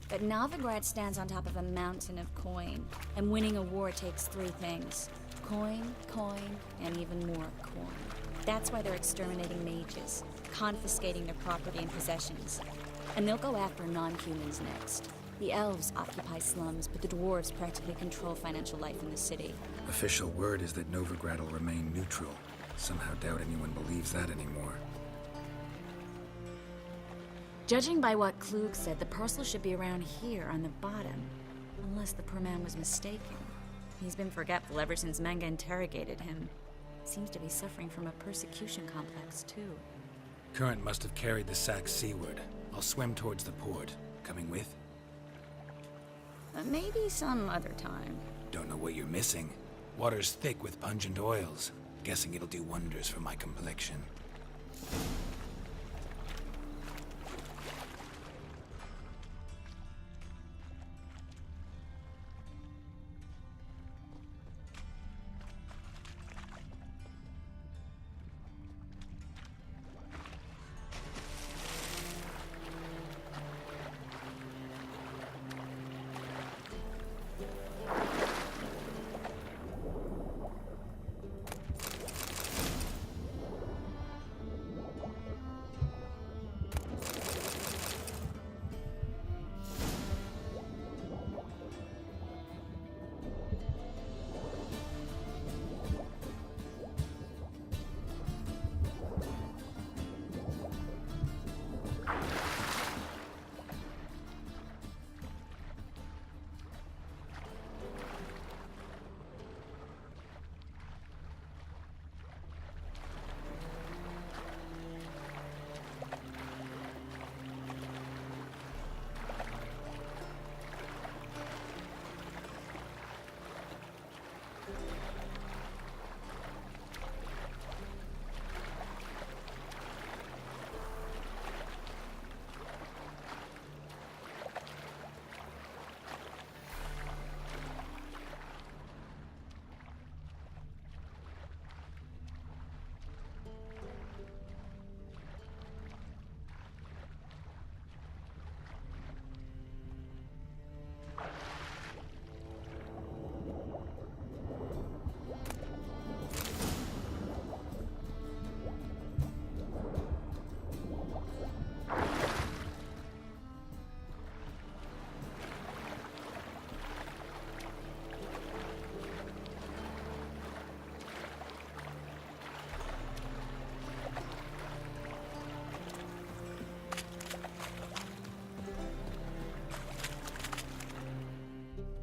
But Novigrad stands on top of a mountain of coin, and winning a war takes 3 things. Coin, coin, and even more coin. That's why they're exterminating mages, confiscating their property and possessions. And they'll go after non-humans next. The elves occupy slums, but the dwarves practically control financial life in the city. Official word is that Novigrad will remain neutral. Somehow doubt anyone believes that anymore. Judging by what Klug said, the parcel should be around here on the bottom. Unless the poor man was mistaken. He's been forgetful ever since Manga interrogated him. Seems to be suffering from a persecution complex, too. Current must have carried the sack seaward. I'll swim towards the port. Coming with? Maybe some other time. Don't know what you're missing. Water's thick with pungent oils. Guessing it'll do wonders for my complexion.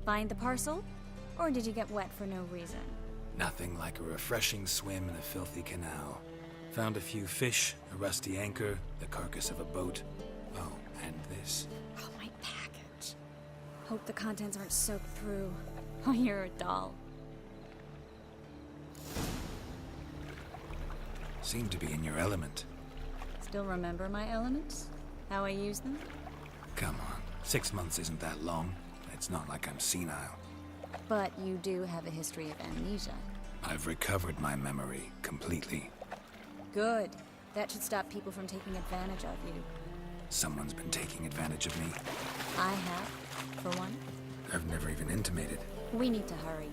Find the parcel? Or did you get wet for no reason? Nothing like a refreshing swim in a filthy canal. Found a few fish, a rusty anchor, the carcass of a boat. Oh, and this. Oh, my package. Hope the contents aren't soaked through. Oh, you're a doll. Seem to be in your element. Still remember my elements? How I use them? Come on, 6 months isn't that long. It's not like I'm senile. But you do have a history of amnesia. I've recovered my memory completely. Good. That should stop people from taking advantage of you. Someone's been taking advantage of me. I have, for one. I've never even intimated. We need to hurry.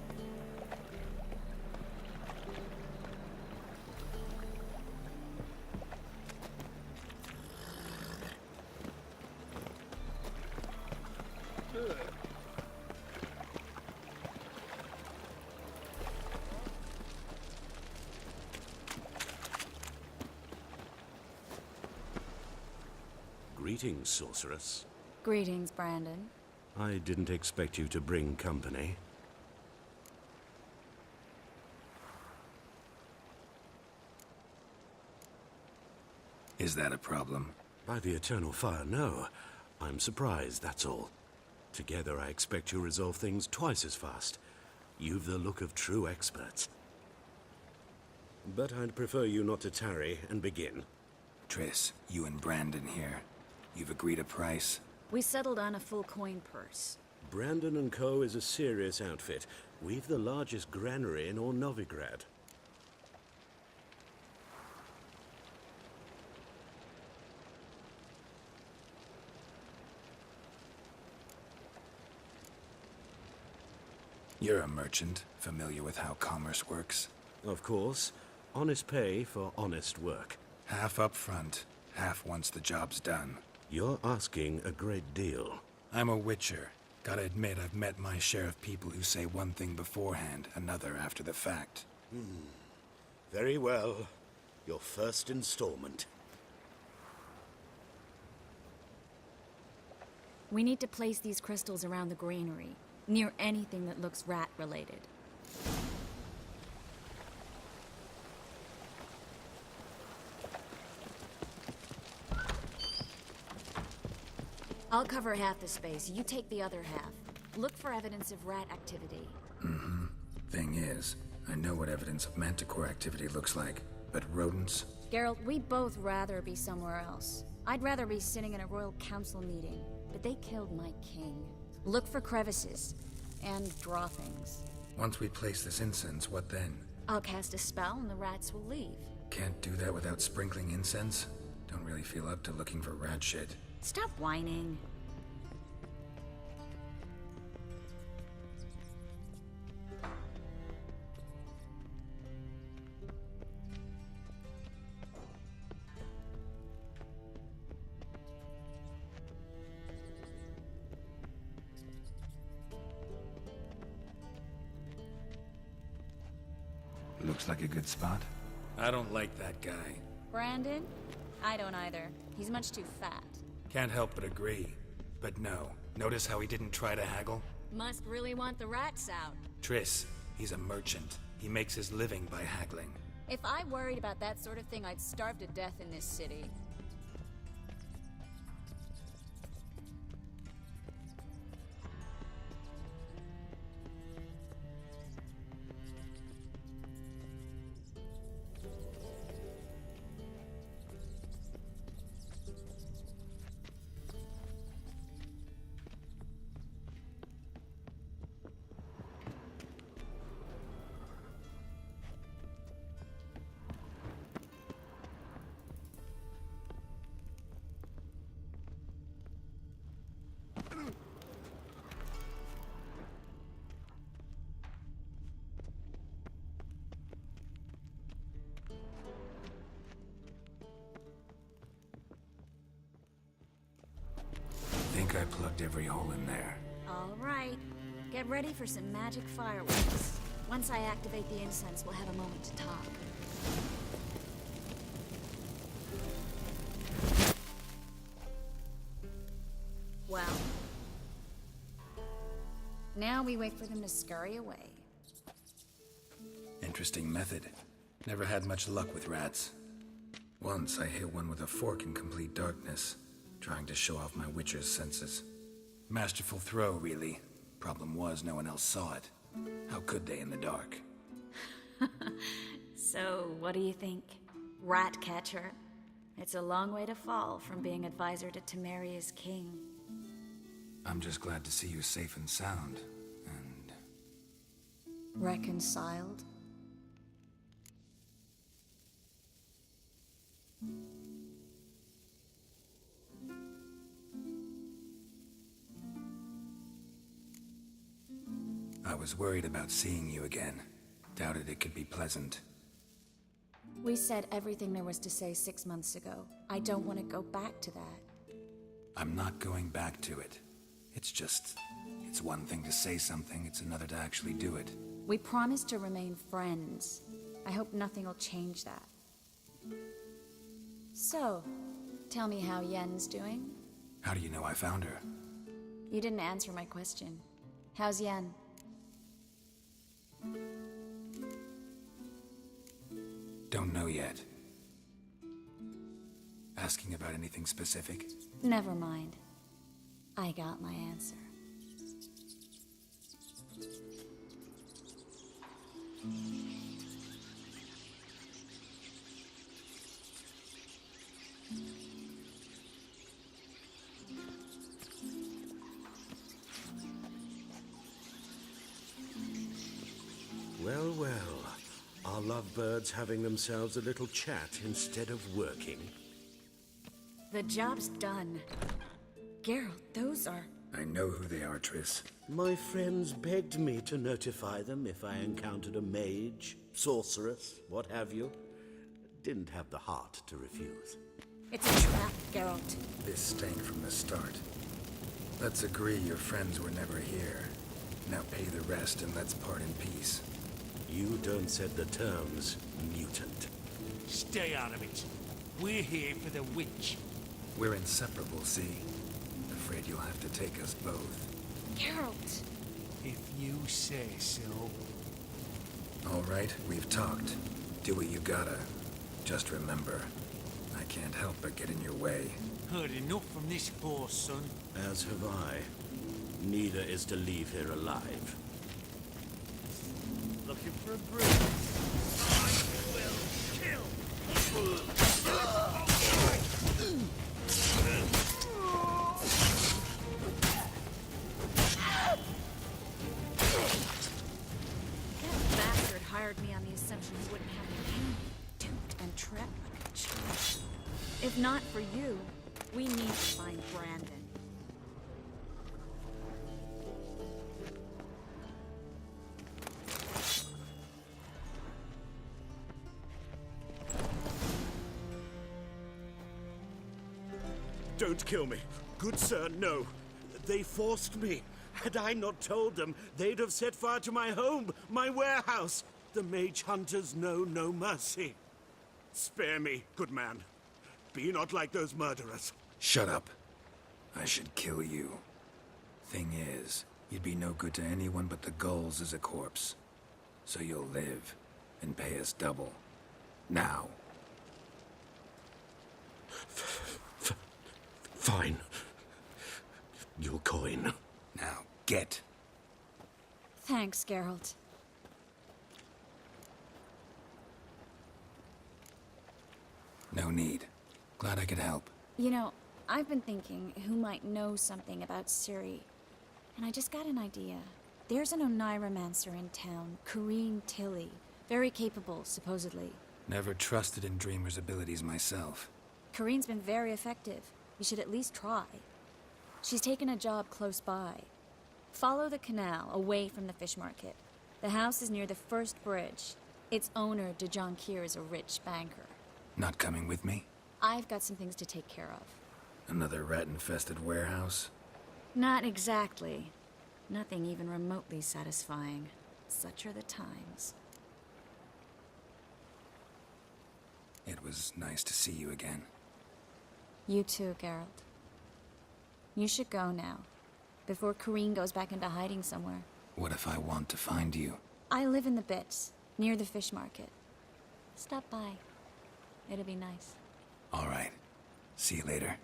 Greetings, sorceress. Greetings, Brandon. I didn't expect you to bring company. Is that a problem? By the eternal fire, no. I'm surprised, that's all. Together, I expect you'll resolve things twice as fast. You've the look of true experts. But I'd prefer you not to tarry and begin. Triss, you and Brandon here. You've agreed a price? We settled on a full coin purse. Brandon & Co. is a serious outfit. We've the largest granary in all Novigrad. You're a merchant, familiar with how commerce works? Of course. Honest pay for honest work. Half up front, half once the job's done. You're asking a great deal. I'm a witcher. Gotta admit, I've met my share of people who say one thing beforehand, another after the fact. Very well. Your first installment. We need to place these crystals around the granary, near anything that looks rat-related. I'll cover half the space, you take the other half. Look for evidence of rat activity. Mm-hmm. Thing is, I know what evidence of manticore activity looks like, but rodents? Geralt, we'd both rather be somewhere else. I'd rather be sitting in a royal council meeting, but they killed my king. Look for crevices, and draw things. Once we place this incense, what then? I'll cast a spell and the rats will leave. Can't do that without sprinkling incense? Don't really feel up to looking for rat shit. Stop whining. Looks like a good spot. I don't like that guy. Brandon? I don't either. He's much too fat. Can't help but agree. But no. Notice how he didn't try to haggle? Must really want the rats out. Triss, he's a merchant. He makes his living by haggling. If I worried about that sort of thing, I'd starve to death in this city. I plugged every hole in there. All right. Get ready for some magic fireworks. Once I activate the incense, we'll have a moment to talk. Well. Now we wait for them to scurry away. Interesting method. Never had much luck with rats. Once I hit one with a fork in complete darkness, trying to show off my witcher's senses. Masterful throw, really. Problem was, no one else saw it. How could they in the dark? So, what do you think? Rat catcher? It's a long way to fall from being advisor to Temeria's king. I'm just glad to see you safe and sound, and... reconciled? I was worried about seeing you again. Doubted it could be pleasant. We said everything there was to say 6 months ago. I don't want to go back to that. I'm not going back to it. It's just... it's one thing to say something, it's another to actually do it. We promised to remain friends. I hope nothing will change that. So, tell me how Yen's doing? How do you know I found her? You didn't answer my question. How's Yen? Don't know yet. Asking about anything specific? Never mind. I got my answer. well. Are lovebirds having themselves a little chat instead of working? The job's done. Geralt, those are... I know who they are, Triss. My friends begged me to notify them if I encountered a mage, sorceress, what have you. Didn't have the heart to refuse. It's a trap, Geralt. This stank from the start. Let's agree your friends were never here. Now pay the rest and let's part in peace. You don't set the terms, mutant. Stay out of it. We're here for the witch. We're inseparable, see? Afraid you'll have to take us both. Geralt! If you say so. All right, we've talked. Do what you gotta. Just remember, I can't help but get in your way. Heard enough from this horse, son. As have I. Neither is to leave here alive. Looking for a break? I will kill. That bastard hired me on the assumption he wouldn't have me hanged, duped, and trapped like a child. If not for you, we need to find Brandon. Don't kill me. Good sir, no. They forced me. Had I not told them, they'd have set fire to my home, my warehouse. The mage hunters know no mercy. Spare me, good man. Be not like those murderers. Shut up. I should kill you. Thing is, you'd be no good to anyone but the gulls as a corpse. So you'll live and pay us double. Now. Fine. Your coin. Now, get. Thanks, Geralt. No need. Glad I could help. You know, I've been thinking who might know something about Ciri. And I just got an idea. There's an Oneiromancer in town, Corrine Tilly. Very capable, supposedly. Never trusted in Dreamer's abilities myself. Corrine's been very effective. You should at least try. She's taken a job close by. Follow the canal, away from the fish market. The house is near the first bridge. Its owner, de Jonquier, is a rich banker. Not coming with me? I've got some things to take care of. Another rat-infested warehouse? Not exactly. Nothing even remotely satisfying. Such are the times. It was nice to see you again. You too, Geralt. You should go now, before Corrine goes back into hiding somewhere. What if I want to find you? I live in the Bits, near the fish market. Stop by. It'll be nice. All right. See you later.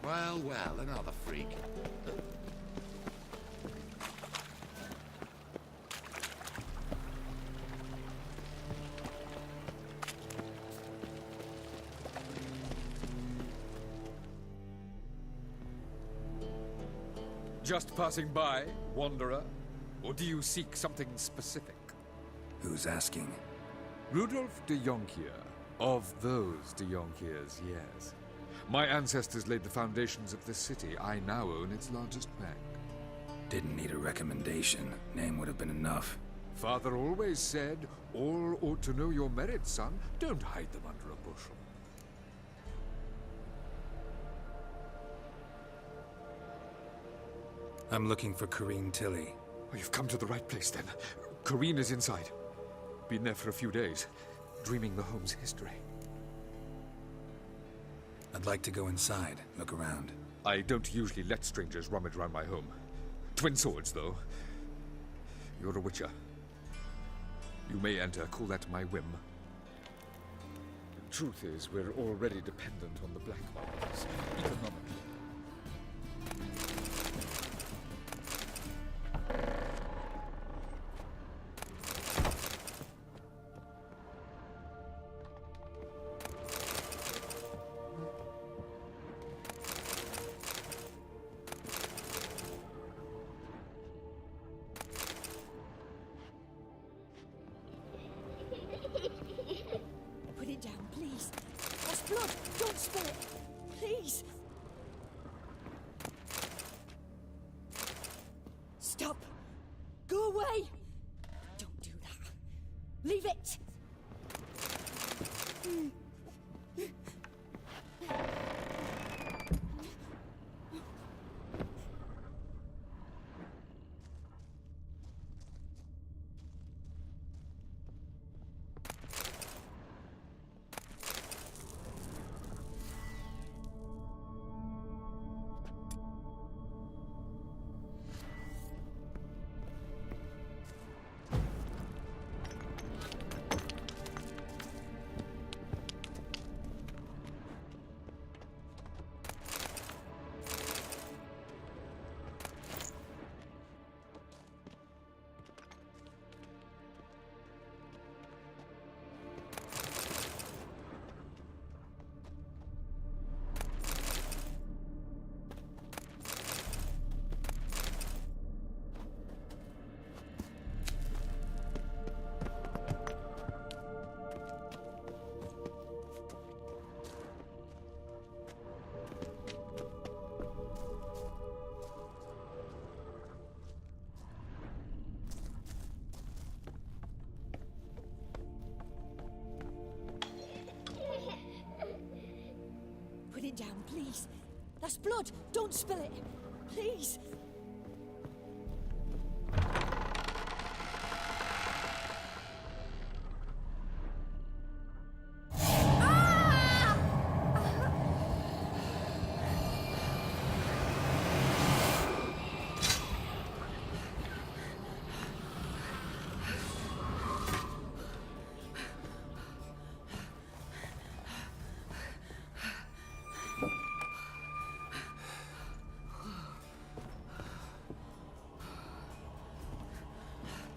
Well, well, another freak. Just passing by, wanderer? Or do you seek something specific? Who's asking? Rudolf de Jonkier. Of those de Jonkiers, yes. My ancestors laid the foundations of this city. I now own its largest bank. Didn't need a recommendation. Name would have been enough. Father always said, all ought to know your merits, son. Don't hide them under a bushel. I'm looking for Corrine Tilly. Oh, you've come to the right place, then. Corrine is inside. Been there for a few days, dreaming the home's history. I'd like to go inside, look around. I don't usually let strangers rummage around my home. Twin swords, though. You're a witcher. You may enter, call that my whim. The truth is, we're already dependent on the black markets, economically. Put it down, please. That's blood. Don't spill it. Please. Stop. Go away. Don't do that. Leave it. Put it down, please. That's blood. Don't spill it. Please.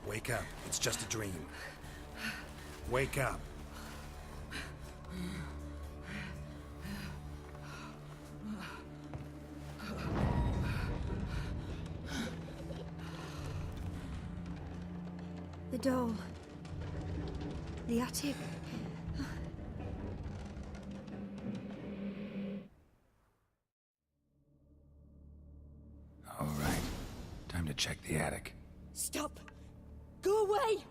Wake up. It's just a dream. Wake up. The doll. The attic. All right. Time to check the attic. Stop. Go away.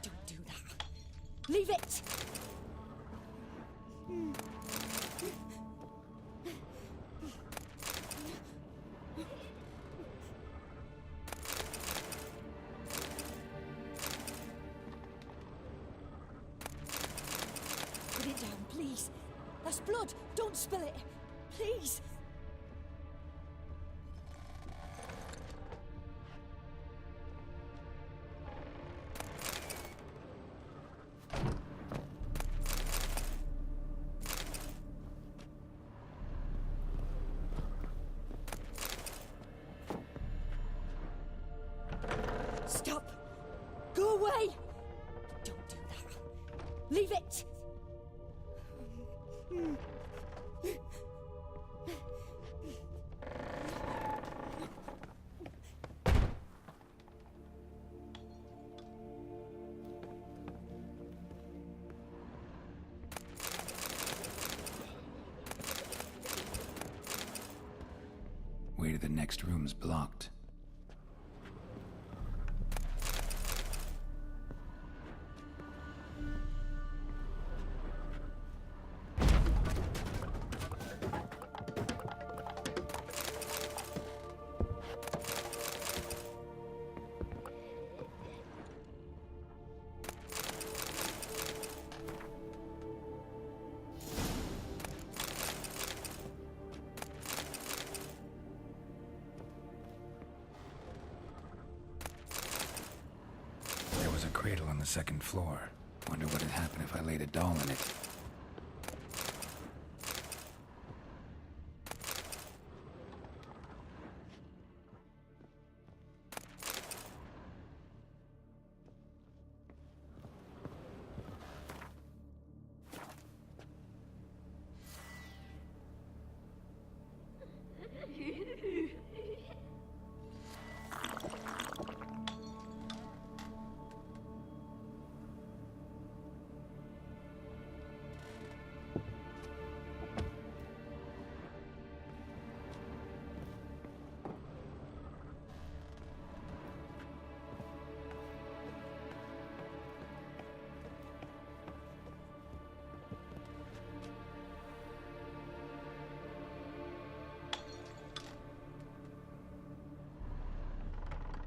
Don't do that. Leave it. Put it down, please. That's blood. Don't spill it. Please. Way to the next room's blocked. Cradle on the second floor. Wonder what would happen if I laid a doll in it.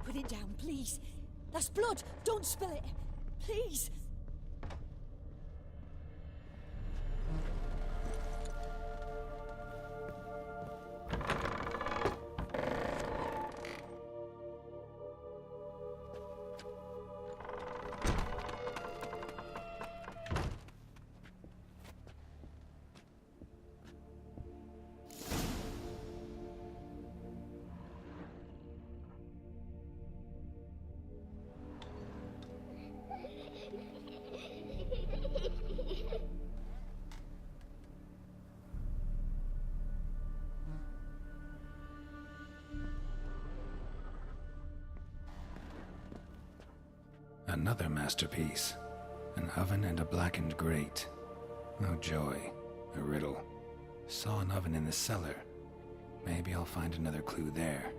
Put it down, please. That's blood. Don't spill it. Please. Another masterpiece. An oven and a blackened grate. Oh joy. A riddle. Saw an oven in the cellar. Maybe I'll find another clue there.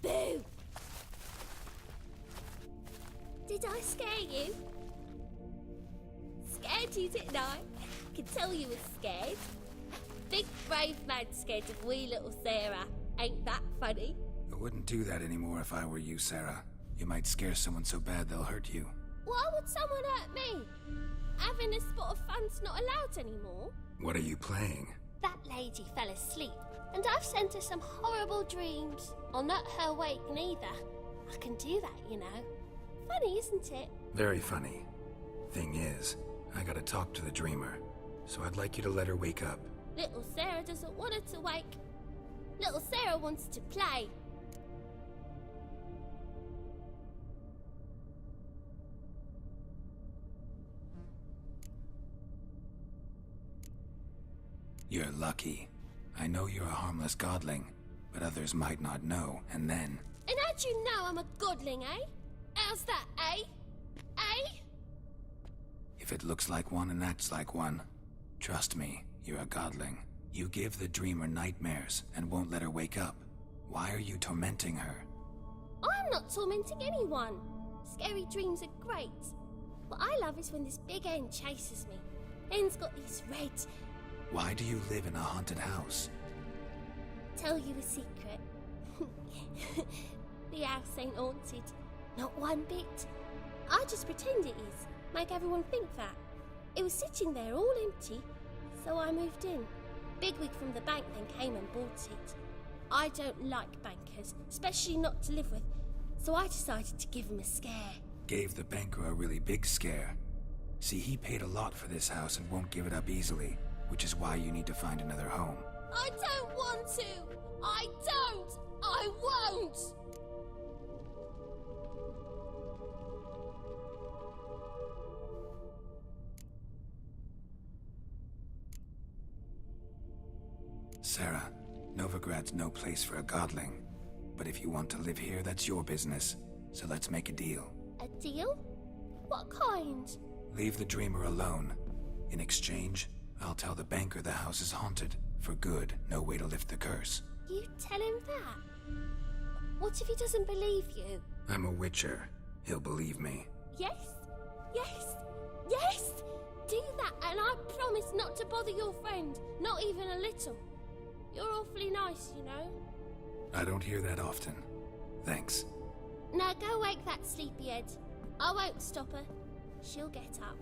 Boo! Did I scare you? Scared you, didn't I? Can tell you was scared. Big brave man scared of wee little Sarah. Ain't that funny? I wouldn't do that anymore if I were you, Sarah. You might scare someone so bad they'll hurt you. Why would someone hurt me? Having a spot of fun's not allowed anymore. What are you playing? That lady fell asleep, and I've sent her some horrible dreams. I'll not her awake neither. I can do that, you know. Funny, isn't it? Very funny. Thing is, I gotta talk to the dreamer, so I'd like you to let her wake up. Little Sarah doesn't want her to wake. Little Sarah wants to play. You're lucky. I know you're a harmless godling, but others might not know, and then... And how'd you know I'm a godling, eh? How's that, eh? Eh? If it looks like one and acts like one, trust me, you're a godling. You give the dreamer nightmares and won't let her wake up. Why are you tormenting her? I'm not tormenting anyone. Scary dreams are great. What I love is when this big end chases me. End's got these red... Why do you live in a haunted house? Tell you a secret. The house ain't haunted. Not one bit. I just pretend it is. Make everyone think that. It was sitting there all empty, so I moved in. Bigwig from the bank then came and bought it. I don't like bankers, especially not to live with, so I decided to give him a scare. Gave the banker a really big scare. See, he paid a lot for this house and won't give it up easily, which is why you need to find another home. I don't want to! I don't! I won't! Sarah, Novigrad's no place for a godling. But if you want to live here, that's your business. So let's make a deal. A deal? What kind? Leave the dreamer alone. In exchange, I'll tell the banker the house is haunted. For good, no way to lift the curse. You tell him that? What if he doesn't believe you? I'm a witcher. He'll believe me. Yes? Yes? Yes! Do that and I promise not to bother your friend. Not even a little. You're awfully nice, you know. I don't hear that often. Thanks. Now go wake that sleepyhead. I won't stop her. She'll get up.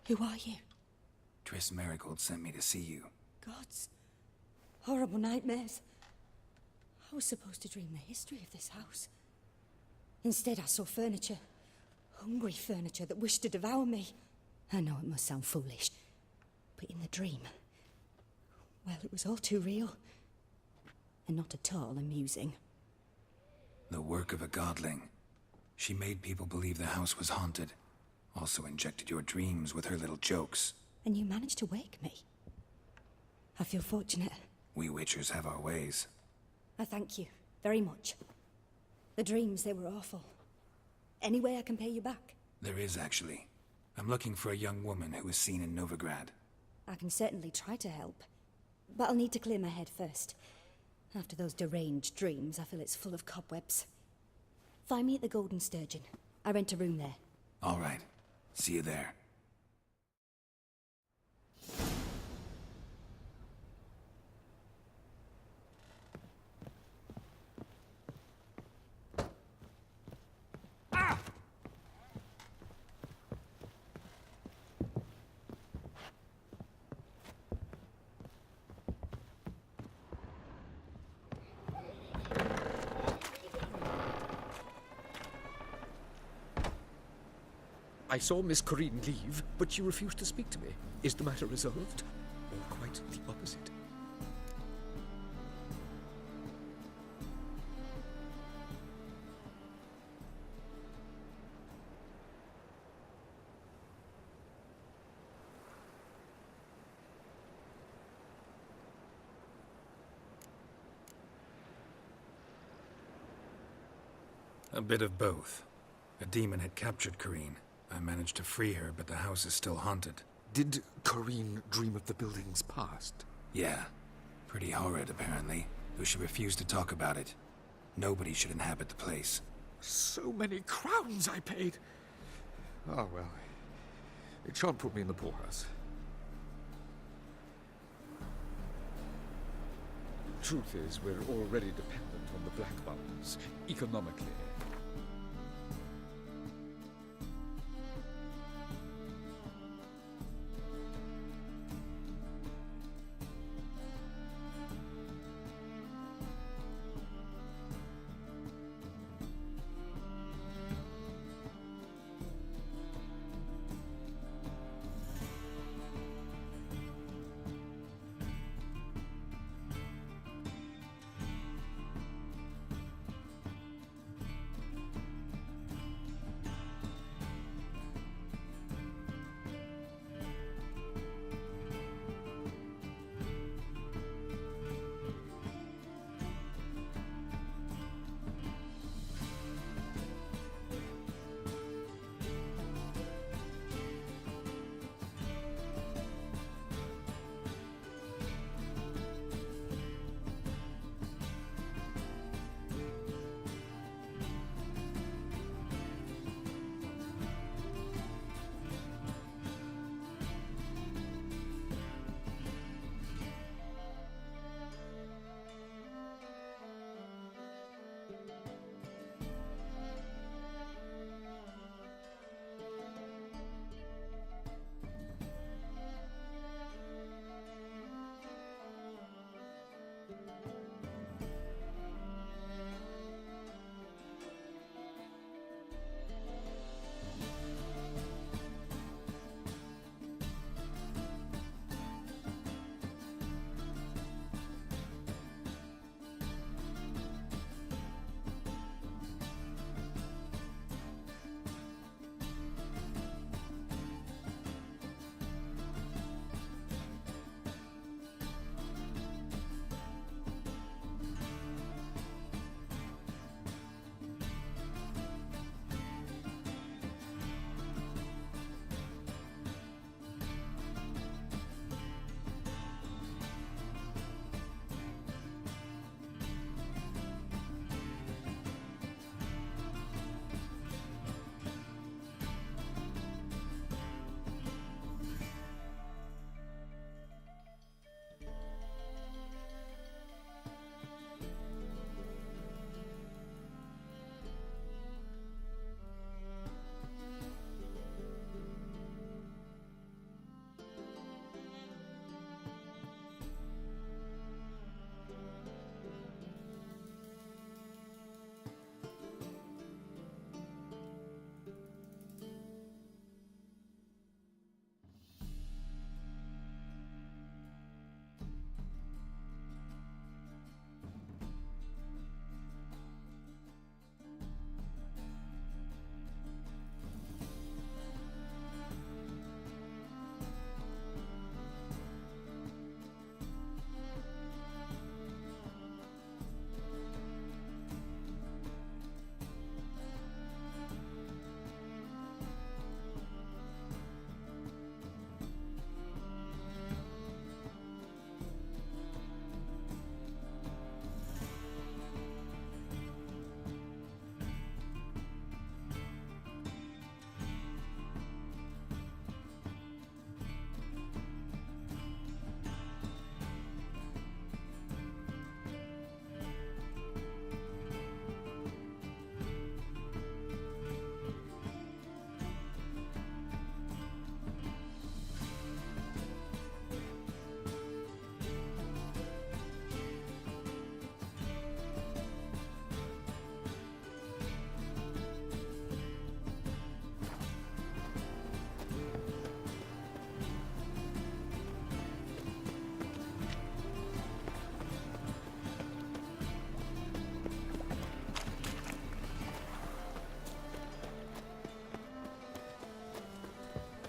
Who are you? Triss Marigold sent me to see you. Gods. Horrible nightmares. I was supposed to dream the history of this house. Instead, I saw furniture. Hungry furniture that wished to devour me. I know it must sound foolish, but in the dream, well, it was all too real. And not at all amusing. The work of a godling. She made people believe the house was haunted. Also injected your dreams with her little jokes. And you managed to wake me. I feel fortunate. We witchers have our ways. I thank you very much. The dreams, they were awful. Any way I can pay you back? There is, actually. I'm looking for a young woman who was seen in Novigrad. I can certainly try to help. But I'll need to clear my head first. After those deranged dreams, I feel it's full of cobwebs. Find me at the Golden Sturgeon. I rent a room there. All right. See you there. I saw Miss Corinne leave, but she refused to speak to me. Is the matter resolved? Or quite the opposite? A bit of both. A demon had captured Corinne. I managed to free her, but the house is still haunted. Did Corinne dream of the building's past? Yeah. Pretty horrid, apparently, though she refused to talk about it. Nobody should inhabit the place. So many crowns I paid! Oh, well. It shan't put me in the poorhouse. Truth is, we're already dependent on the black ones, economically.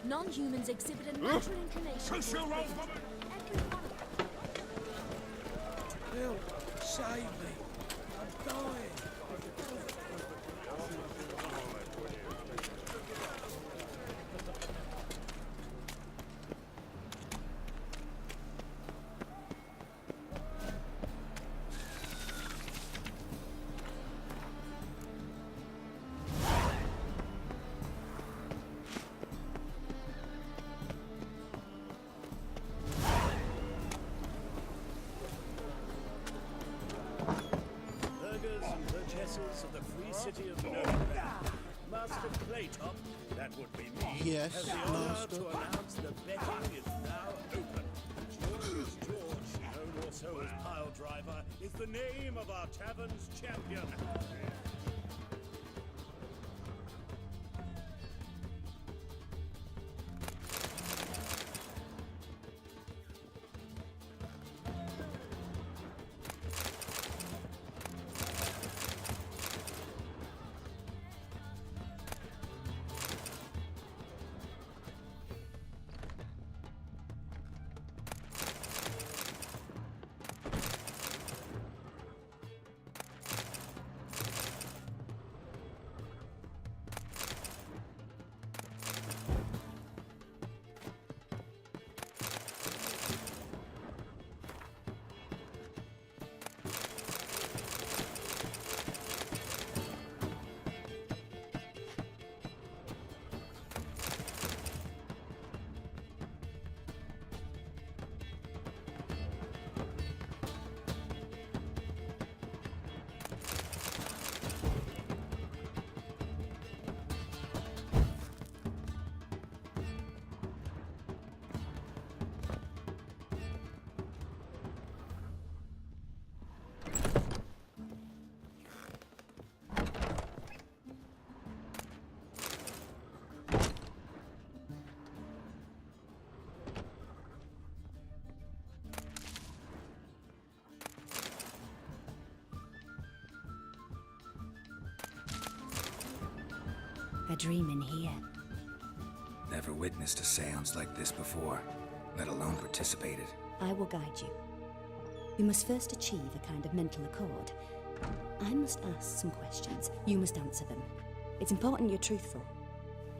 Non-humans exhibit a natural inclination Push your towards old fate. Help! Save me! I'm dying! Of the free city of Novigrad. Master Claytop, that would be me, Yes, has the honor Master. to announce the betting is now open. George, known also as Pile Driver, is the name of our tavern's champion. A dream in here. Never witnessed a seance like this before, let alone participated. I will guide you. You must first achieve a kind of mental accord. I must ask some questions. You must answer them. It's important you're truthful.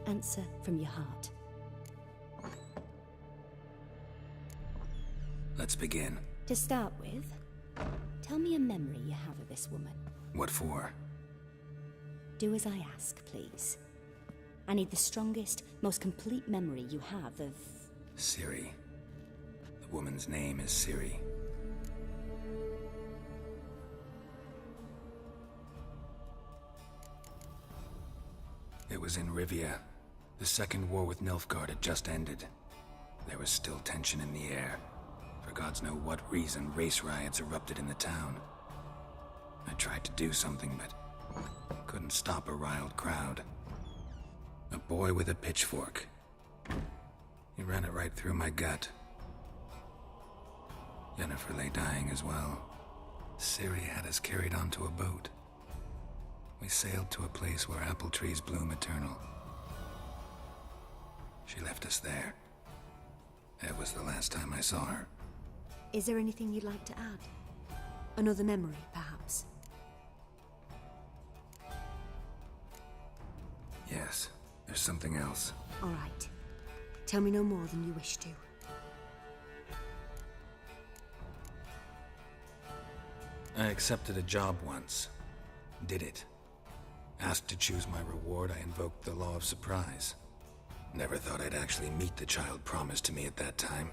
Answer from your heart. Let's begin. To start with, tell me a memory you have of this woman. What for? Do as I ask, please. I need the strongest, most complete memory you have of... Ciri. The woman's name is Ciri. It was in Rivia. The second war with Nilfgaard had just ended. There was still tension in the air. For gods know what reason, race riots erupted in the town. I tried to do something, but couldn't stop a riled crowd. A boy with a pitchfork. He ran it right through my gut. Yennefer lay dying as well. Ciri had us carried onto a boat. We sailed to a place where apple trees bloom eternal. She left us there. That was the last time I saw her. Is there anything you'd like to add? Another memory, perhaps? Yes, there's something else. All right. Tell me no more than you wish to. I accepted a job once. Did it. Asked to choose my reward, I invoked the law of surprise. Never thought I'd actually meet the child promised to me at that time.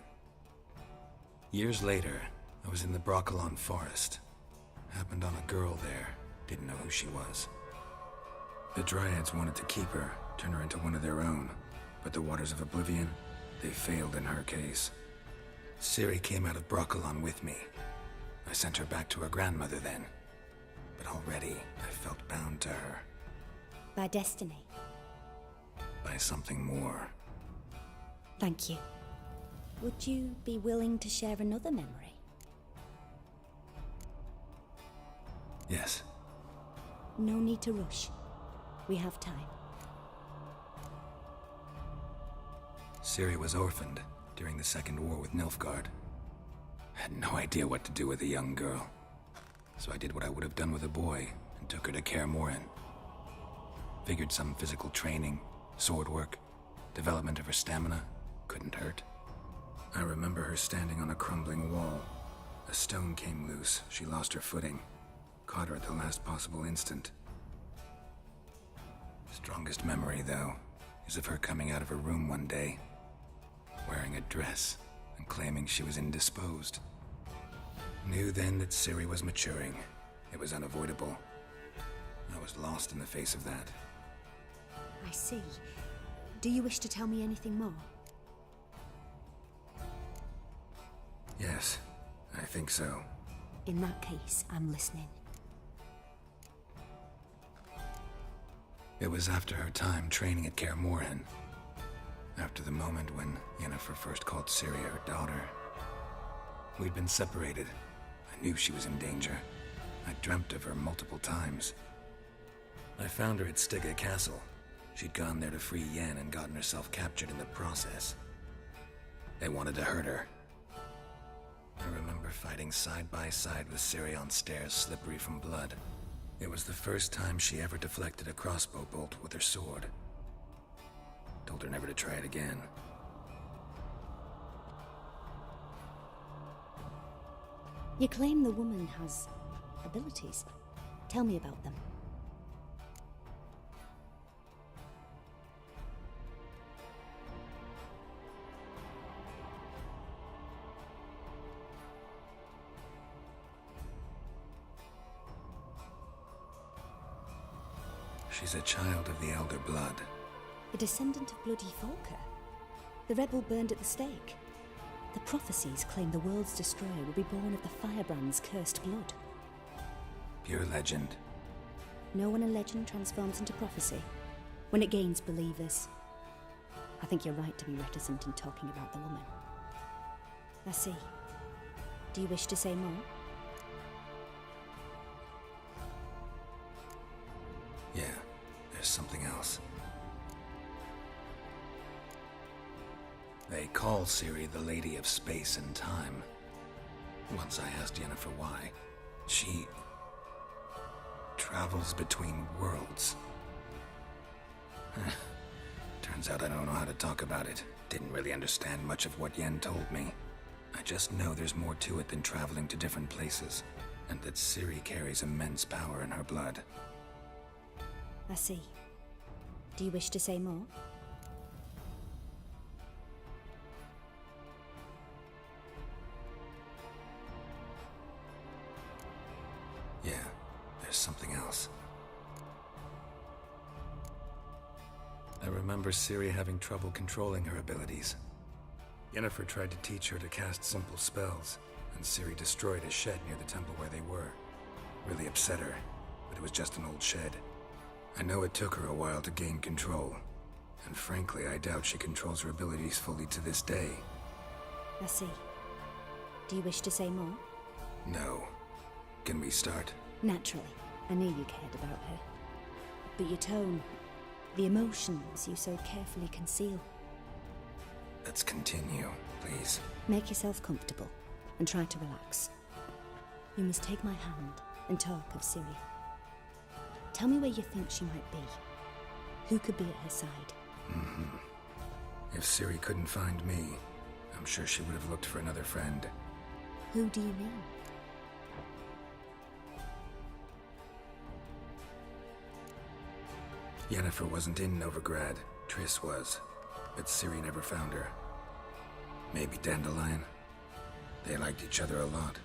Years later, I was in the Broccolon forest. Happened on a girl there. Didn't know who she was. The Dryads wanted to keep her, turn her into one of their own. But the Waters of Oblivion, they failed in her case. Ciri came out of Broccolon with me. I sent her back to her grandmother then. But already, I felt bound to her. By destiny. By something more. Thank you. Would you be willing to share another memory? Yes. No need to rush. We have time. Ciri was orphaned during the Second War with Nilfgaard. I had no idea what to do with a young girl. So I did what I would have done with a boy and took her to Kaer Morhen. Figured some physical training, sword work, development of her stamina couldn't hurt. I remember her standing on a crumbling wall. A stone came loose, she lost her footing. Caught her at the last possible instant. Strongest memory, though, is of her coming out of her room one day, wearing a dress and claiming she was indisposed. Knew then that Ciri was maturing. It was unavoidable. I was lost in the face of that. I see. Do you wish to tell me anything more? Yes, I think so. In that case, I'm listening. It was after her time training at Kaer Morhen. After the moment when Yennefer first called Ciri her daughter. We'd been separated. I knew she was in danger. I dreamt of her multiple times. I found her at Stygga Castle. She'd gone there to free Yen and gotten herself captured in the process. They wanted to hurt her. I remember fighting side by side with Ciri on stairs slippery from blood. It was the first time she ever deflected a crossbow bolt with her sword. Told her never to try it again. You claim the woman has abilities. Tell me about them. She's a child of the Elder Blood. A descendant of bloody Volker. The rebel burned at the stake. The prophecies claim the world's destroyer will be born of the Firebrand's cursed blood. Pure legend. Know when a legend transforms into prophecy? When it gains believers. I think you're right to be reticent in talking about the woman. I see. Do you wish to say more? Yeah, there's something else. They call Ciri the Lady of Space and Time. Once I asked Yennefer why. She travels between worlds. Turns out I don't know how to talk about it. Didn't really understand much of what Yen told me. I just know there's more to it than traveling to different places, and that Ciri carries immense power in her blood. I see. Do you wish to say more? Yeah, there's something else. I remember Ciri having trouble controlling her abilities. Yennefer tried to teach her to cast simple spells, and Ciri destroyed a shed near the temple where they were. Really upset her, but it was just an old shed. I know it took her a while to gain control, and frankly, I doubt she controls her abilities fully to this day. I see. Do you wish to say more? No. Can we start? Naturally. I knew you cared about her. But your tone, the emotions you so carefully conceal. Let's continue, please. Make yourself comfortable, and try to relax. You must take my hand and talk of Ciri. Tell me where you think she might be. Who could be at her side? If Ciri couldn't find me, I'm sure she would have looked for another friend. Who do you mean? Yennefer wasn't in Novigrad. Triss was. But Ciri never found her. Maybe Dandelion. They liked each other a lot.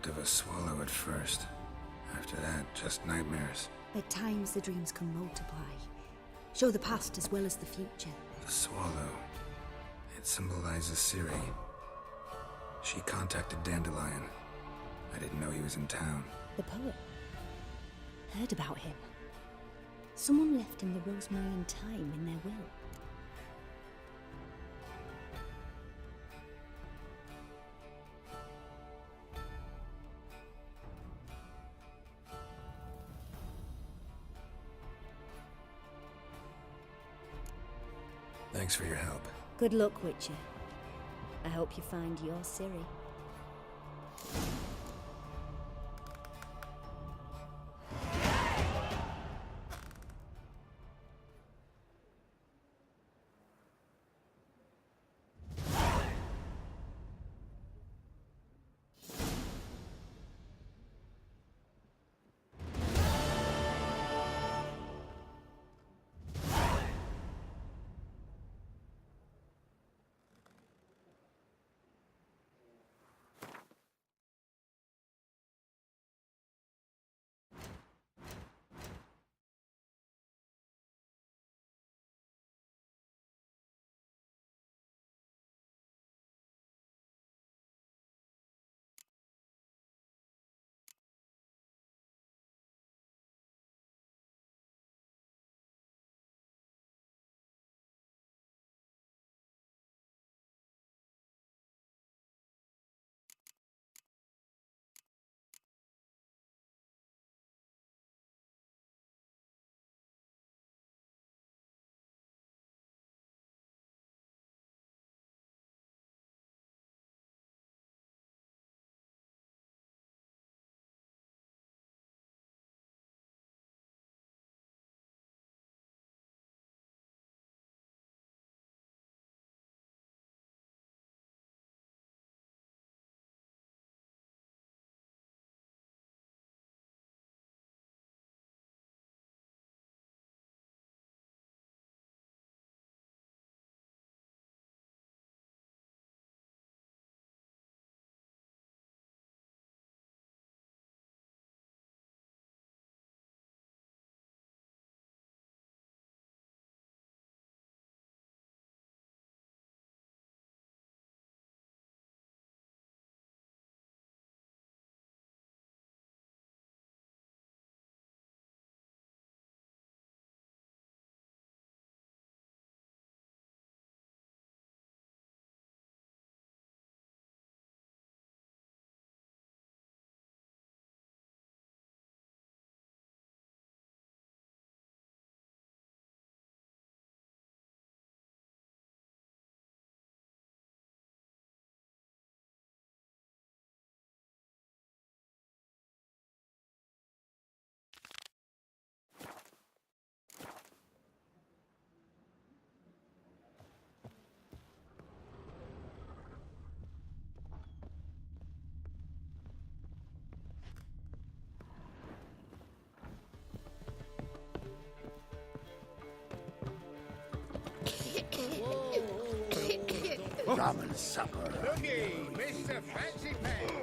dreamt of a swallow at first. After that, just nightmares. At times, the dreams can multiply. Show the past as well as the future. The swallow. It symbolizes Ciri. She contacted Dandelion. I didn't know he was in town. The poet. Heard about him. Someone left him the Rosemarin Time in their will. Thanks for your help. Good luck, Witcher. I hope you find your Ciri. Rum and supper. Looky, Mr. Fancy Pants.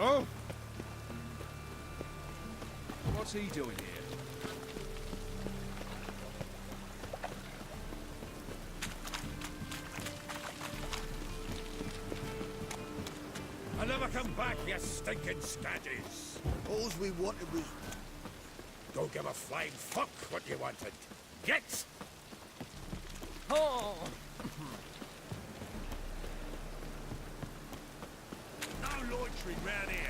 Oh! What's he doing here? I never come back, you stinking scaddies! All we wanted was... Don't give a flying fuck what you wanted. Get! Oh! No loitering round here.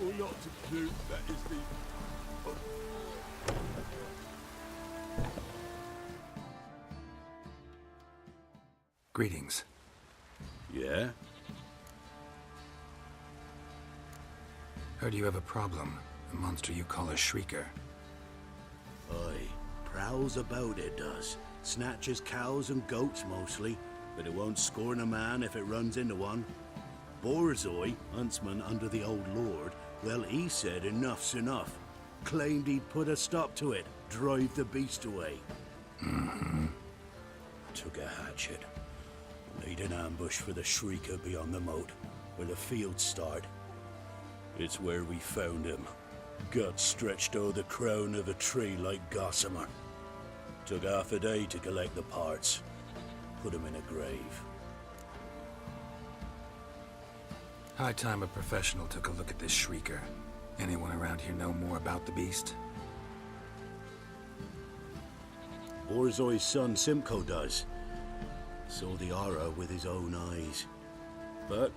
Or not to do, that is the... Greetings. Yeah? Heard you have a problem. A monster you call a Shrieker. Aye. Prowls about, it does. Snatches cows and goats mostly, but it won't scorn a man if it runs into one. Borzoi, huntsman under the old lord, well, he said enough's enough. Claimed he'd put a stop to it, drive the beast away. Mm-hmm. Took a hatchet. Laid an ambush for the Shrieker beyond the moat, where the fields start. It's where we found him. Guts stretched o'er the crown of a tree like gossamer. Took half a day to collect the parts. Put him in a grave. High time a professional took a look at this Shrieker. Anyone around here know more about the beast? Borzoi's son Simcoe does. Saw the aura with his own eyes. But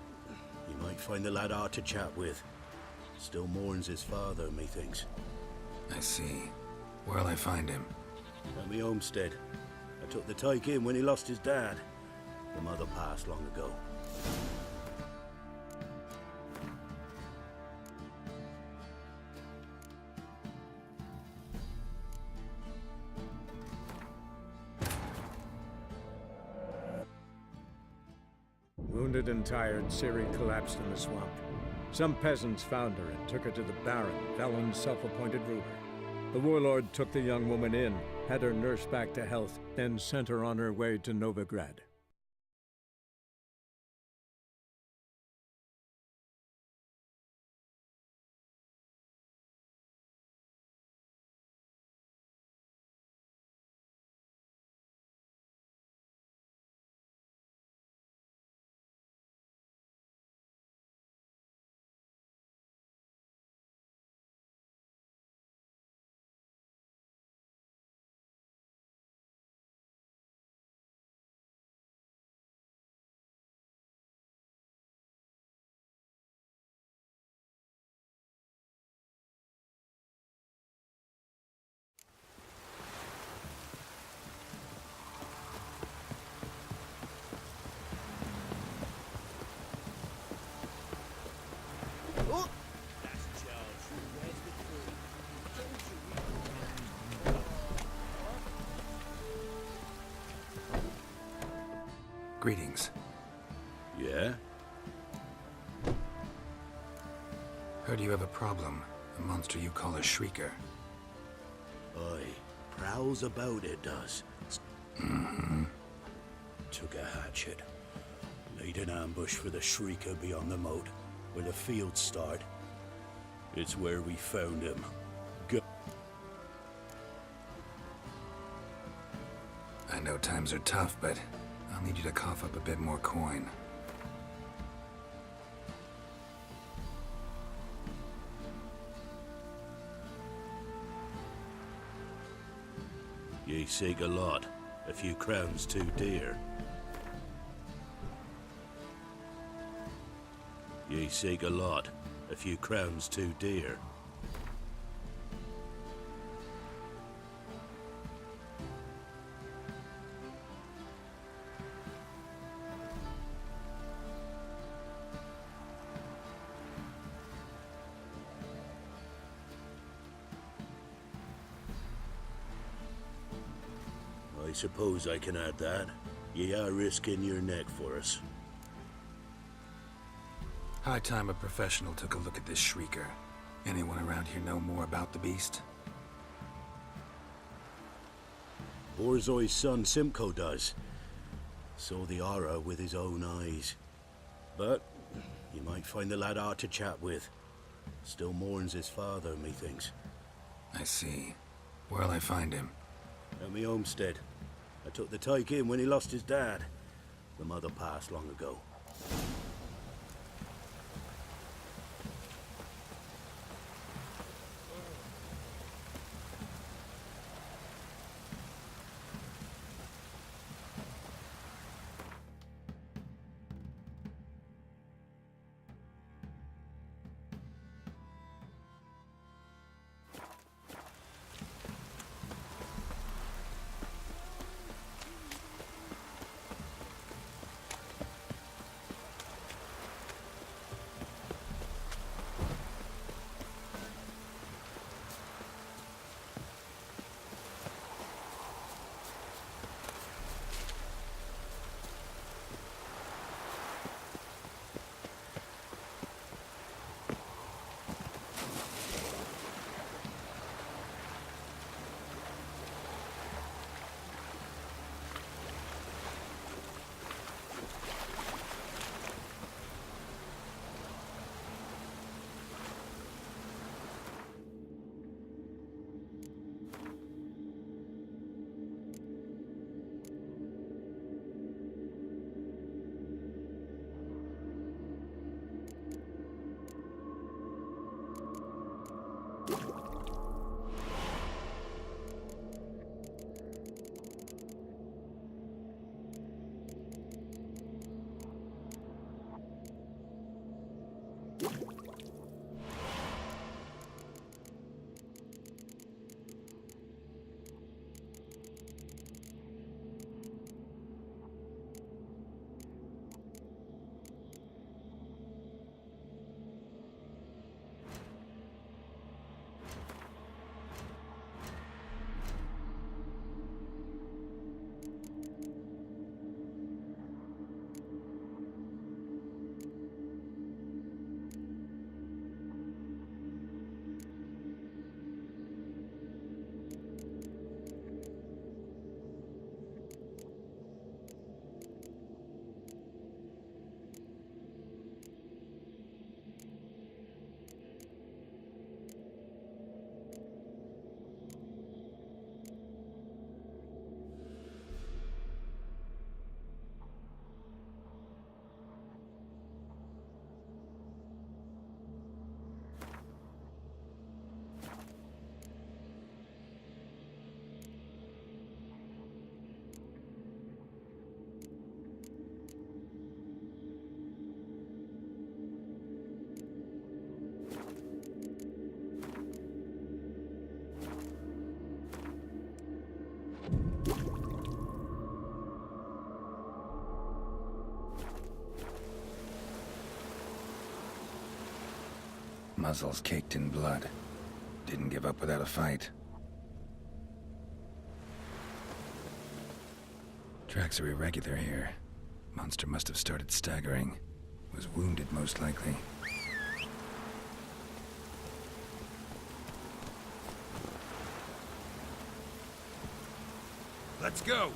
you might find the lad hard to chat with. Still mourns his father, methinks. I see. Where'll I find him? At me homestead. I took the tyke in when he lost his dad. The mother passed long ago. Wounded and tired, Ciri collapsed in the swamp. Some peasants found her and took her to the Baron, Velen's self-appointed ruler. The warlord took the young woman in, had her nursed back to health, then sent her on her way to Novigrad. Greetings. Heard you have a problem. A monster you call a Shrieker. Aye, prowls about it does. Mm-hmm. Took a hatchet. Laid an ambush for the Shrieker beyond the moat, where the fields start. It's where we found him. I know times are tough, but I'll need you to cough up a bit more coin. Ye seek a lot. A few crowns too dear. Ye seek a lot. A few crowns too dear. I suppose I can add that. Ye are risking your neck for us. High time a professional took a look at this Shrieker. Anyone around here know more about the beast? Borzoi's son Simcoe does. Saw the aura with his own eyes. But you might find the lad hard to chat with. Still mourns his father, methinks. I see. Where'll I find him? At me homestead. I took the tyke in when he lost his dad. The mother passed long ago. Muzzles caked in blood. Didn't give up without a fight. Tracks are irregular here. Monster must have started staggering. Was wounded, most likely. Let's go!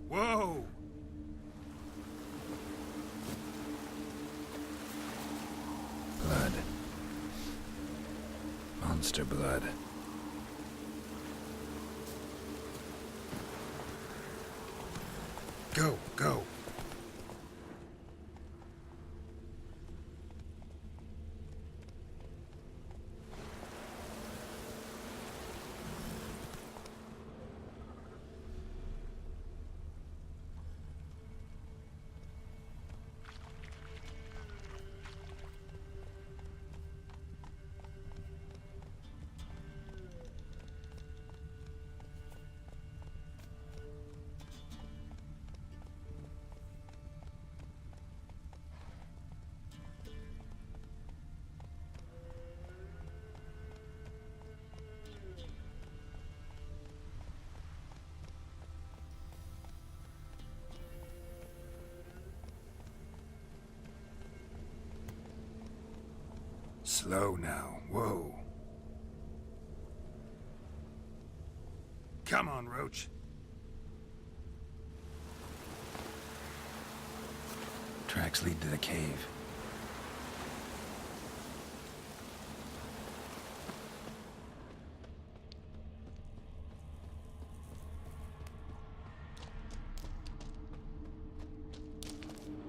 Whoa! Blood. Monster blood. Go, go. Slow now. Whoa. Come on, Roach. Tracks lead to the cave.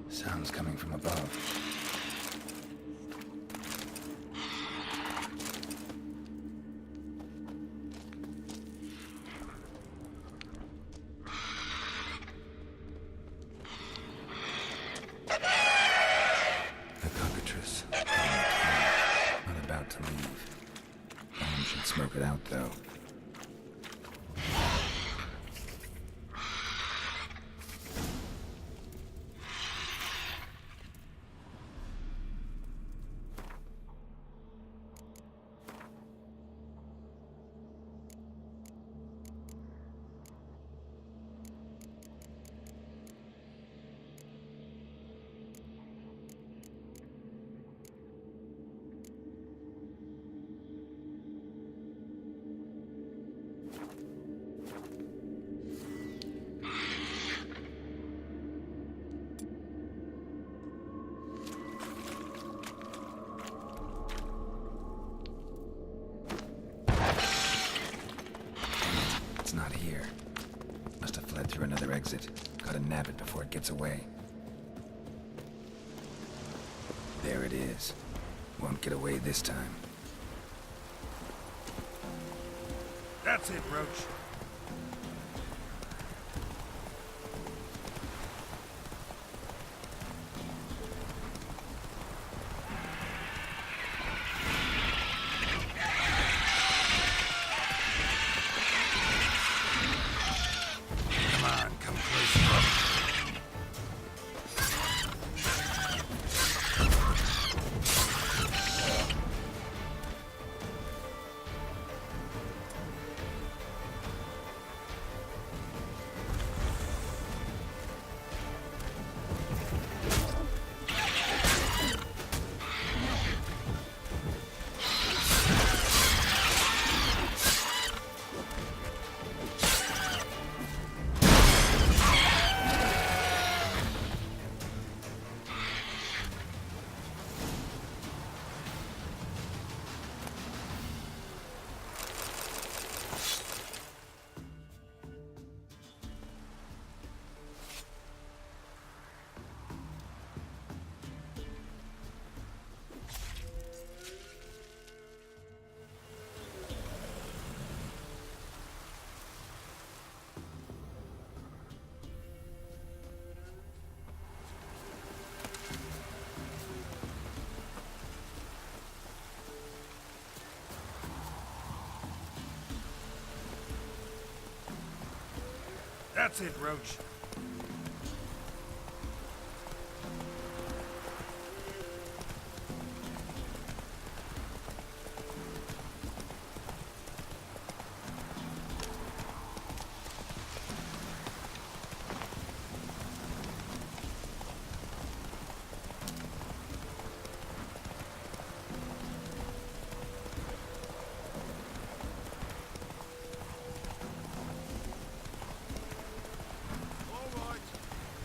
Sounds coming from above. Smoke it out, though. Not here. Must have fled through another exit. Gotta nab it before it gets away. There it is. Won't get away this time. That's it, Roach. That's it, Roach.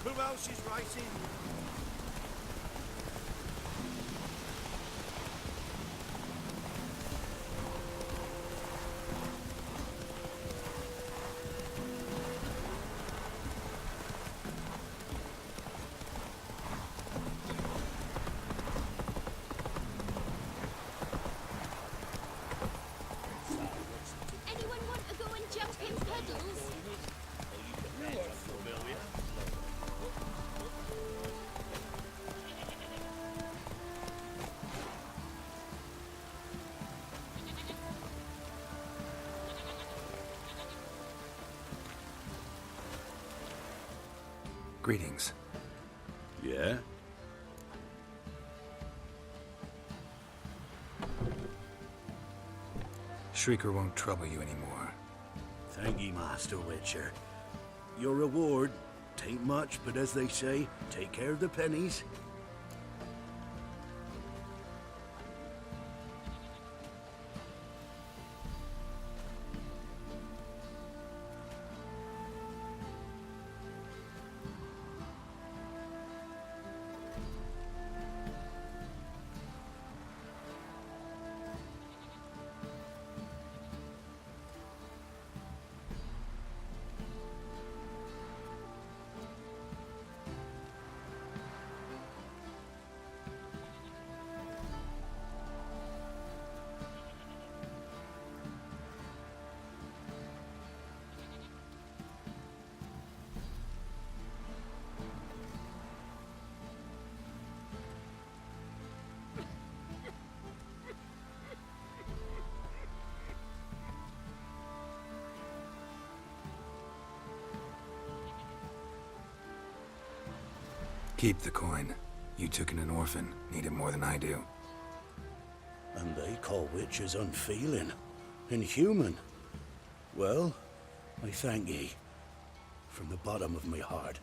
Who else is racing? Anyone want to go and jump in puddles? You are familiar. Greetings. Yeah? Shrieker won't trouble you anymore. Thank ye, Master Witcher. Your reward, tain't much, but as they say, take care of the pennies. Keep the coin. You took in an orphan. Need it more than I do. And they call witches unfeeling, inhuman. Well, I thank ye, from the bottom of my heart.